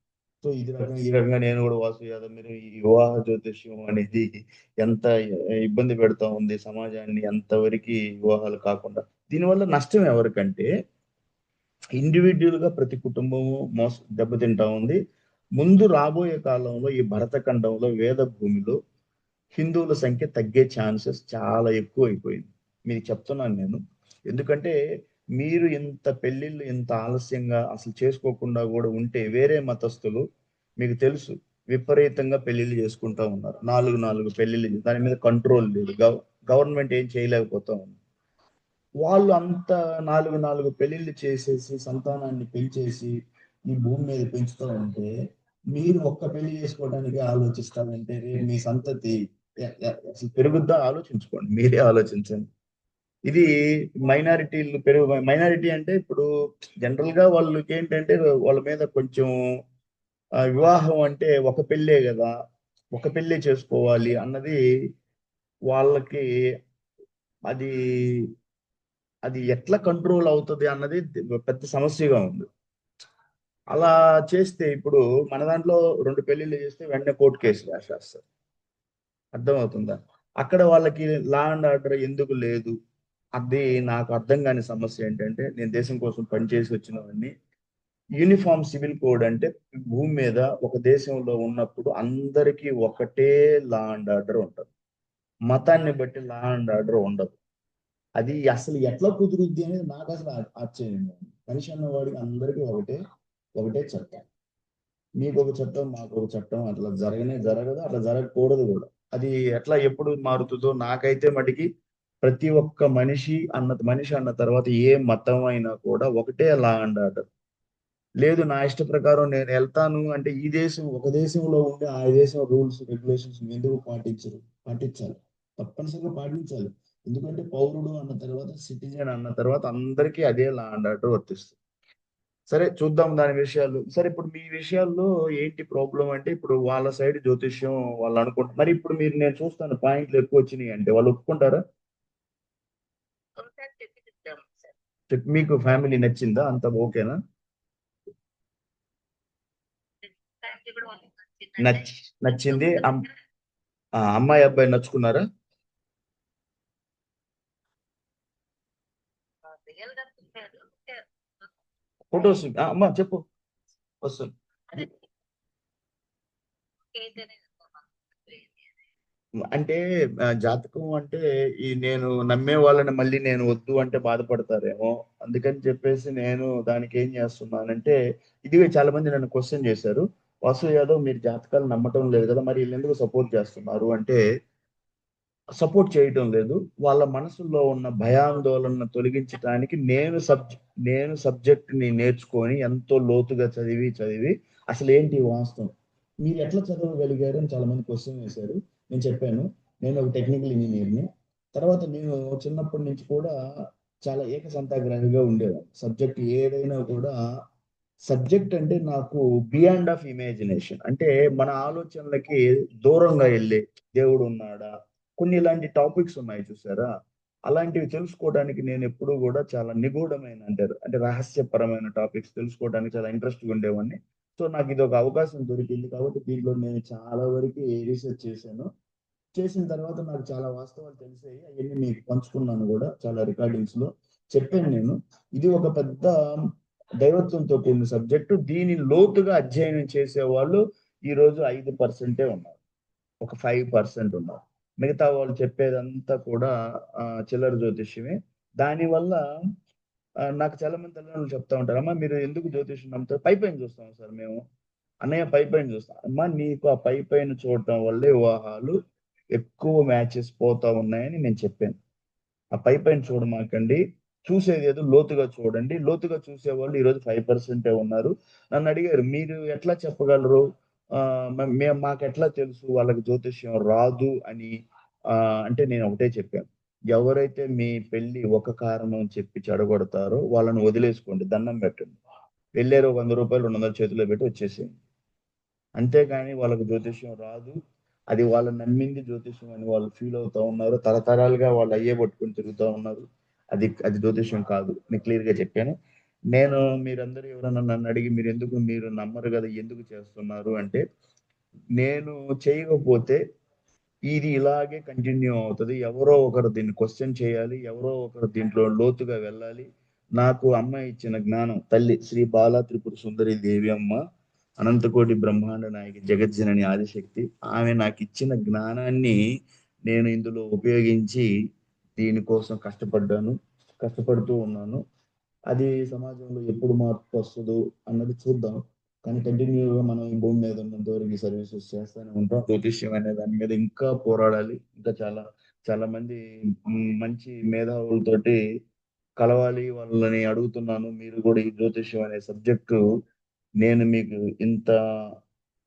సో ఈ రకంగా నేను కూడా వాసు యాదవ్ మీరు ఈ వివాహ జ్యోతిష్యం అనేది ఎంత ఇబ్బంది పెడతా ఉంది సమాజాన్ని, ఎంతవరకు వివాహాలు కాకుండా. దీనివల్ల నష్టం ఎవరికంటే ఇండివిజువల్ గా ప్రతి కుటుంబము దెబ్బతింటా ఉంది. ముందు రాబోయే కాలంలో ఈ భరతఖండంలో వేద భూమిలో హిందువుల సంఖ్య తగ్గే ఛాన్సెస్ చాలా ఎక్కువ అయిపోయింది. మీకు చెప్తున్నాను నేను. ఎందుకంటే మీరు ఇంత పెళ్లిళ్ళు ఇంత ఆలస్యంగా అసలు చేసుకోకుండా కూడా ఉంటే వేరే మతస్థులు మీకు తెలుసు విపరీతంగా పెళ్లిళ్ళు చేసుకుంటా ఉన్నారు. 4 పెళ్లిళ్ళు, దాని మీద కంట్రోల్ లేదు. గవర్నమెంట్ ఏం చేయలేకపోతా ఉంది. వాళ్ళు అంత 4 పెళ్లిళ్ళు చేసేసి సంతానాన్ని పెంచేసి ఈ భూమి మీద పెంచుతూ ఉంటే మీరు ఒక్క పెళ్లి చేసుకోవడానికి ఆలోచిస్తారంటే రేపు మీ సంతతి అసలు పెరుగుద్దా? ఆలోచించుకోండి, మీరే ఆలోచించండి. ఇది మైనారిటీ అంటే ఇప్పుడు జనరల్ గా వాళ్ళకి ఏంటంటే వాళ్ళ మీద కొంచెం వివాహం అంటే ఒక పెళ్ళే కదా, ఒక పెళ్ళే చేసుకోవాలి అన్నది వాళ్ళకి. అది అది ఎట్లా కంట్రోల్ అవుతుంది అన్నది పెద్ద సమస్యగా ఉంది. అలా చేస్తే ఇప్పుడు మన దాంట్లో 2 పెళ్లిళ్ళు చేస్తే వెంటనే కోర్టు కేసు రాసేస్తారు. అర్థమవుతుందా? అక్కడ వాళ్ళకి లా అండ్ ఆర్డర్ ఎందుకు లేదు? అది నాకు అర్థం కాని సమస్య. ఏంటంటే నేను దేశం కోసం పనిచేసి వచ్చినవన్నీ. యూనిఫామ్ సివిల్ కోడ్ అంటే భూమి మీద ఒక దేశంలో ఉన్నప్పుడు అందరికీ ఒకటే లా అండ్ ఆర్డర్ ఉంటుంది. మతాన్ని బట్టి లా అండ్ ఆర్డర్ ఉండదు. అది అసలు ఎట్లా కుదురుద్ది అనేది నాకు అసలు ఆశ్చర్యంగా ఉంది. మనిషి అన్నవాడికి అందరికీ ఒకటే చట్టం. మీకు ఒక చట్టం, మాకు ఒక చట్టం. అట్లా జరగదు, అట్లా జరగకూడదు కూడా. అది ఎట్లా ఎప్పుడు మారుతుందో నాకైతే మటుకి ప్రతి ఒక్క మనిషి అన్న తర్వాత ఏ మతం అయినా కూడా ఒకటే లా అండ్ ఆర్డర్. లేదు నా ఇష్ట ప్రకారం నేను వెళ్తాను అంటే ఒక దేశంలో ఉండే ఆ దేశం రూల్స్ రెగ్యులేషన్స్ ఎందుకు పాటించాలి, తప్పనిసరిగా పాటించాలి. ఎందుకంటే పౌరుడు అన్న తర్వాత, సిటిజన్ అన్న తర్వాత అందరికీ అదే లా అండ్ ఆర్డర్ వర్తిస్తుంది. సరే చూద్దాం దాని విషయాలు. సరే ఇప్పుడు మీ విషయాల్లో ఏంటి ప్రాబ్లం అంటే ఇప్పుడు వాళ్ళ సైడ్ జ్యోతిష్యం వాళ్ళు అనుకుంటారు. మరి ఇప్పుడు నేను చూస్తాను పాయింట్లు ఎక్కువ వచ్చినాయి అంటే వాళ్ళు ఒప్పుకుంటారా? ఒకసారి చెప్పి చెప్తాం సార్. మీకు ఫ్యామిలీ నచ్చిందా? అంత ఓకేనా? కూడా వాళ్ళకి నచ్చిందంటే నచ్చింది. అమ్మాయి అబ్బాయి నచ్చుకున్నారా? రియల్ గా చూశారు. ఫొటోస్ అమ్మా చెప్పు వస్తుంది. అదే ఏంటనే అంటే జాతకం అంటే ఈ నేను నమ్మే వాళ్ళని మళ్ళీ నేను వద్దు అంటే బాధపడతారేమో, అందుకని చెప్పేసి నేను దానికి ఏం చేస్తున్నానంటే, ఇది చాలా మంది నన్ను క్వశ్చన్ చేశారు, వాసు యాదవ్ మీరు జాతకాలు నమ్మటం లేదు కదా, మరి వీళ్ళు ఎందుకు సపోర్ట్ చేస్తున్నారు అంటే, సపోర్ట్ చేయటం లేదు, వాళ్ళ మనసులో ఉన్న భయాందోళన తొలగించడానికి నేను సబ్జెక్ట్ ని నేర్చుకొని ఎంతో లోతుగా చదివి అసలు ఏంటి వాస్తవం, మీరు ఎట్లా చదవగలిగారు అని చాలా మంది క్వశ్చన్ వేశారు. నేను చెప్పాను నేను ఒక టెక్నికల్ ఇంజనీర్ని, తర్వాత నేను చిన్నప్పటి నుంచి కూడా చాలా ఏకసంతాగ్రహిగా ఉండేవాడు. సబ్జెక్ట్ ఏదైనా కూడా సబ్జెక్ట్ అంటే నాకు బియాండ్ ఆఫ్ ఇమాజినేషన్, అంటే మన ఆలోచనలకి దూరంగా వెళ్ళే దేవుడు ఉన్నాడా, కొన్ని ఇలాంటి టాపిక్స్ ఉన్నాయి చూసారా, అలాంటివి తెలుసుకోవడానికి నేను ఎప్పుడూ కూడా చాలా నిగూఢమైన అంటారు అంటే రహస్యపరమైన టాపిక్స్ తెలుసుకోవడానికి చాలా ఇంట్రెస్ట్ ఉండేవాడిని. సో నాకు ఇది ఒక అవకాశం దొరికింది కాబట్టి దీంట్లో నేను చాలా వరకు రీసెర్చ్ చేసిన తర్వాత నాకు చాలా వాస్తవాలు తెలిసాయి. అవన్నీ మీకు పంచుకున్నాను కూడా చాలా రికార్డింగ్స్ లో చెప్పాను నేను. ఇది ఒక పెద్ద దైవత్వంతో కూడిన సబ్జెక్టు. దీని లోతుగా అధ్యయనం చేసే వాళ్ళు ఈ రోజు 5% ఉన్నారు, ఒక 5% ఉన్నారు. మిగతా వాళ్ళు చెప్పేదంతా కూడా చిల్లర జ్యోతిష్యమే. దానివల్ల నాకు చాలా మంది తల్లిదండ్రులు చెప్తా ఉంటారు, అమ్మా మీరు ఎందుకు జ్యోతిష్యం నమ్ముతారు, పై పైన చూస్తాం సార్ మేము, అన్నయ్య పై పైన చూస్తాం, అమ్మా నీకు ఆ పై పైన చూడటం వల్లే వివాహాలు ఎక్కువ మ్యాచెస్ పోతా ఉన్నాయని నేను చెప్పాను. ఆ పై పైన చూడమాకండి, చూసేది ఏదో లోతుగా చూడండి. లోతుగా చూసే వాళ్ళు ఈరోజు 5% ఉన్నారు. నన్ను అడిగారు మీరు ఎట్లా చెప్పగలరు, మేము మాకు ఎట్లా తెలుసు వాళ్ళకి జ్యోతిష్యం రాదు అని అంటే నేను ఒకటే చెప్పాను, ఎవరైతే మీ పెళ్లి ఒక కారణం చెప్పి చెడగొడతారో వాళ్ళని వదిలేసుకోండి, దండం పెట్టండి, వెళ్ళారు 100 రూపాయలు 200 చేతిలో పెట్టి వచ్చేసేయండి. అంతేగాని వాళ్ళకి జ్యోతిష్యం రాదు, అది వాళ్ళు నమ్మింది జ్యోతిష్యం అని వాళ్ళు ఫీల్ అవుతా ఉన్నారు, తరతరాలుగా వాళ్ళు అయ్యే పట్టుకుని తిరుగుతూ ఉన్నారు, అది జ్యోతిష్యం కాదు. నేను క్లియర్ గా చెప్పాను. నేను మీరందరూ ఎవరైనా నన్ను అడిగి మీరు నమ్మరు కదా ఎందుకు చేస్తున్నారు అంటే, నేను చేయకపోతే ఇది ఇలాగే కంటిన్యూ అవుతుంది, ఎవరో ఒకరు దీన్ని క్వశ్చన్ చేయాలి, ఎవరో ఒకరు దీంట్లో లోతుగా వెళ్ళాలి. నాకు అమ్మ ఇచ్చిన జ్ఞానం, తల్లి శ్రీ బాలా త్రిపుర సుందరి దేవి అమ్మ, అనంతకోటి బ్రహ్మాండ నాయకి జగజ్జనని ఆదిశక్తి, ఆమె నాకు ఇచ్చిన జ్ఞానాన్ని నేను ఇందులో ఉపయోగించి దీనికోసం కష్టపడుతూ ఉన్నాను. అది సమాజంలో ఎప్పుడు మార్పు వస్తుందో అన్నది చూద్దాం, కానీ కంటిన్యూగా మనం ఈ భూమి మీద ఉన్నంత వరకు సర్వీసెస్ చేస్తూనే ఉంటాం. జ్యోతిష్యం అనే దాని మీద ఇంకా పోరాడాలి, ఇంకా చాలా చాలా మంది మంచి మేధావులతోటి కలవాలి, వాళ్ళని అడుగుతున్నాను. మీరు కూడా ఈ జ్యోతిష్యం అనే సబ్జెక్టు, నేను మీకు ఇంత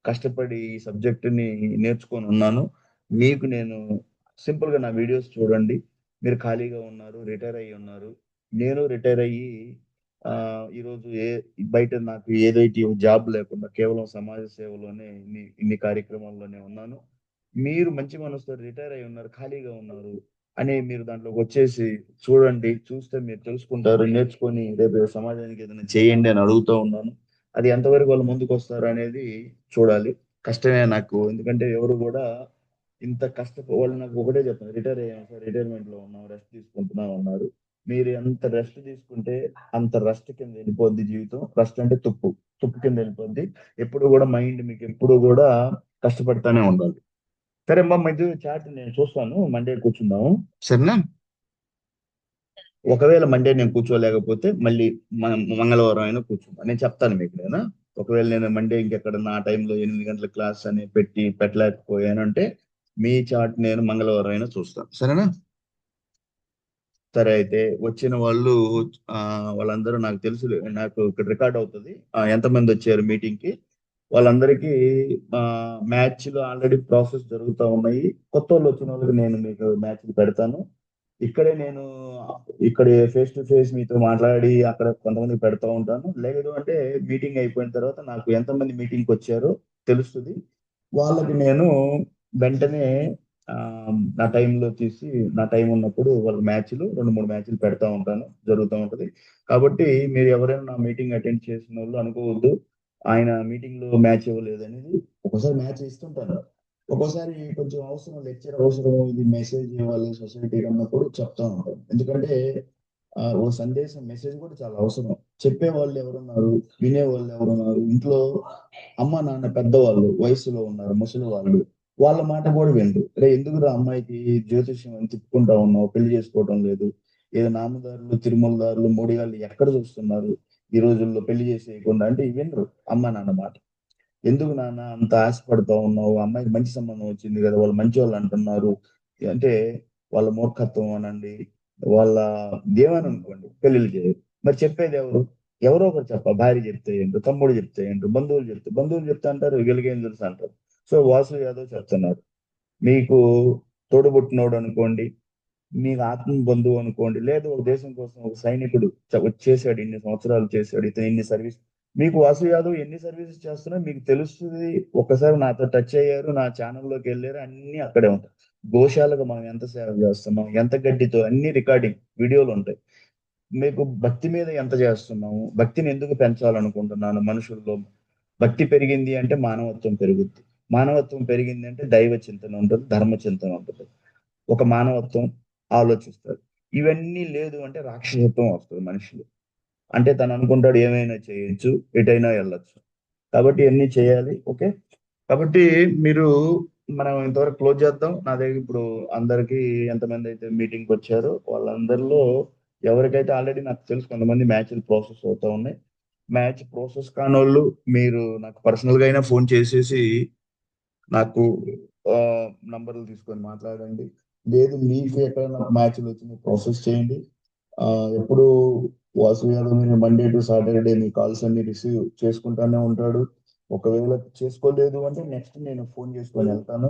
కష్టపడి ఈ సబ్జెక్టుని నేర్చుకొని ఉన్నాను, మీకు నేను సింపుల్గా నా వీడియోస్ చూడండి, మీరు ఖాళీగా ఉన్నారు, రిటైర్ అయ్యి ఉన్నారు, నేను రిటైర్ అయ్యి ఈరోజు బయట నాకు ఏదైతే జాబ్ లేకుండా కేవలం సమాజ సేవలోనే ఇన్ని కార్యక్రమాల్లోనే ఉన్నాను. మీరు మంచి మనసుతో రిటైర్ అయి ఉన్నారు, ఖాళీగా ఉన్నారు అని మీరు దాంట్లోకి వచ్చేసి చూడండి, చూస్తే మీరు తెలుసుకుంటారు, నేర్చుకొని రేపు సమాజానికి ఏదైనా చేయండి అని అడుగుతూ ఉన్నాను. అది ఎంతవరకు వాళ్ళు ముందుకు వస్తారు అనేది చూడాలి. కష్టమే నాకు, ఎందుకంటే ఎవరు కూడా ఇంత వాళ్ళు నాకు ఒకటే చెప్తారు, రిటైర్ అయ్యాం సార్, రిటైర్మెంట్ లో ఉన్నాం, రెస్ట్ తీసుకుంటున్నాం అన్నారు. మీరు ఎంత రెస్ట్ తీసుకుంటే అంత రెస్ట్ కింద వెళ్ళిపోద్ది జీవితం. రెస్ట్ అంటే తుప్పు కింద వెళ్ళిపోద్ది. ఎప్పుడు కూడా మైండ్ మీకు ఎప్పుడు కూడా కష్టపడతానే ఉండాలి. సరే అమ్మా, మధ్య చాట్ నేను చూస్తాను, మండే కూర్చుందాము సరేనా. ఒకవేళ మండే నేను కూర్చోలేకపోతే మళ్ళీ మంగళవారం అయినా కూర్చుందాం, నేను చెప్తాను మీకు. నేను ఒకవేళ నేను మండే ఇంకెక్కడ నా టైంలో 8 గంటల క్లాస్ అని పెట్టలేకపోయానంటే మీ చాట్ నేను మంగళవారం అయినా చూస్తాను, సరేనా. సరే అయితే వచ్చిన వాళ్ళు వాళ్ళందరూ నాకు తెలుసు, నాకు ఇక్కడ రికార్డ్ అవుతుంది ఎంతమంది వచ్చారు మీటింగ్ కి. వాళ్ళందరికీ మ్యాచ్లు ఆల్రెడీ ప్రాసెస్ జరుగుతూ ఉన్నాయి. కొత్త వాళ్ళు వచ్చిన వాళ్ళకి నేను మీకు మ్యాచ్లు పెడతాను. ఇక్కడ ఫేస్ టు ఫేస్ మీతో మాట్లాడి అక్కడ కొంతమంది పెడతా ఉంటాను. లేదు అంటే మీటింగ్ అయిపోయిన తర్వాత నాకు ఎంతమంది మీటింగ్కి వచ్చారో తెలుస్తుంది, వాళ్ళకి నేను వెంటనే నా టైంలో తీసి నా టైం ఉన్నప్పుడు వాళ్ళ మ్యాచ్లు 2-3 మ్యాచ్లు పెడతా ఉంటాను, జరుగుతూ ఉంటది. కాబట్టి మీరు ఎవరైనా నా మీటింగ్ అటెండ్ చేసిన వాళ్ళు అనుకోవద్దు ఆయన మీటింగ్ లో మ్యాచ్ ఇవ్వలేదు అనేది. ఒకసారి మ్యాచ్ ఇస్తుంటాను, ఒక్కోసారి కొంచెం అవసరం, లెక్చర్ అవసరం, ఇది మెసేజ్ ఇవ్వాలి సొసైటీకి అన్నప్పుడు చెప్తా ఉంటాను. ఎందుకంటే ఓ సందేశం, మెసేజ్ కూడా చాలా అవసరం. చెప్పే వాళ్ళు ఎవరున్నారు, వినే వాళ్ళు ఎవరున్నారు? ఇంట్లో అమ్మ నాన్న పెద్దవాళ్ళు వయసులో ఉన్నారు, ముసలి వాళ్ళు, వాళ్ళ మాట కూడా వినరు. రే ఎందుకురా అమ్మాయికి జ్యోతిష్యం అని తిప్పుకుంటా ఉన్నావు, పెళ్లి చేసుకోవడం లేదు, ఏదో నామదారులు తిరుమలదారులు మోడిగాళ్ళు ఎక్కడ చూస్తున్నారు ఈ రోజుల్లో పెళ్లి చేసేయకుండా అంటే వినరు అమ్మ నాన్న మాట. ఎందుకు నాన్న అంత ఆశపడతా ఉన్నావు, అమ్మాయికి మంచి సంబంధం వచ్చింది కదా, వాళ్ళు మంచి వాళ్ళు అంటున్నారు అంటే వాళ్ళ మూర్ఖత్వం అనండి, వాళ్ళ దేవని అనుకోండి, పెళ్లిళ్ళు చేయరు. మరి చెప్పేది ఎవరు? ఎవరో ఒకరు చెప్పాలి. భార్య చెప్తే ఏంటో, తమ్ముడు చెప్తే ఏంటో, బంధువులు చెప్తే అంటారు వీళ్ళకేం తెలుసు అంటారు. సో వాసు యాదవ్ చెప్తున్నారు, మీకు తోడుబుట్టినోడు అనుకోండి, మీకు ఆత్మ బంధువు అనుకోండి, లేదు ఒక దేశం కోసం ఒక సైనికుడు చేశాడు, ఇన్ని సంవత్సరాలు చేశాడు, ఇతను ఇన్ని సర్వీస్, మీకు వాసు యాదవ్ ఎన్ని సర్వీసెస్ చేస్తున్నా మీకు తెలుస్తుంది. ఒక్కసారి నాతో టచ్ అయ్యారు, నా ఛానల్లోకి వెళ్ళారు, అన్ని అక్కడే ఉంటాయి. గోశాలకు మనం ఎంత సేవ చేస్తున్నాం, ఎంత గడ్డితో, అన్ని రికార్డింగ్ వీడియోలు ఉంటాయి. మీకు భక్తి మీద ఎంత చేస్తున్నాము, భక్తిని ఎందుకు పెంచాలనుకుంటున్నాను మనుషుల్లో. భక్తి పెరిగింది అంటే మానవత్వం పెరుగుద్ది, మానవత్వం పెరిగింది అంటే దైవ చింతన ఉంటుంది, ధర్మ చింతన ఉంటుంది, ఒక మానవత్వం ఆలోచిస్తారు. ఇవన్నీ లేదు అంటే రాక్షసత్వం వస్తుంది మనుషులు. అంటే తను అనుకుంటాడు ఏమైనా చేయొచ్చు, ఎటైనా వెళ్ళొచ్చు, కాబట్టి ఇవన్నీ చేయాలి. ఓకే, కాబట్టి మీరు మనం ఇంతవరకు క్లోజ్ చేద్దాం. నా దగ్గర ఇప్పుడు అందరికి ఎంతమంది అయితే మీటింగ్కి వచ్చారో వాళ్ళందరిలో ఎవరికైతే ఆల్రెడీ నాకు తెలుసు కొంతమంది మ్యాచ్లు ప్రాసెస్ అవుతా ఉన్నాయి, మ్యాచ్ ప్రాసెస్ కానోళ్ళు మీరు నాకు పర్సనల్ గా అయినా ఫోన్ చేసేసి నాకు నంబర్లు తీసుకొని మాట్లాడండి. లేదు మీకు ఎక్కడైనా మ్యాచ్లు వచ్చి ప్రాసెస్ చేయండి. ఎప్పుడు వాసు యాదవ్ మీరు Monday to Saturday me calls అన్ని రిసీవ్ చేసుకుంటానే ఉంటాడు. ఒకవేళ చేసుకోలేదు అంటే నెక్స్ట్ నేను ఫోన్ చేసుకొని వెళ్తాను.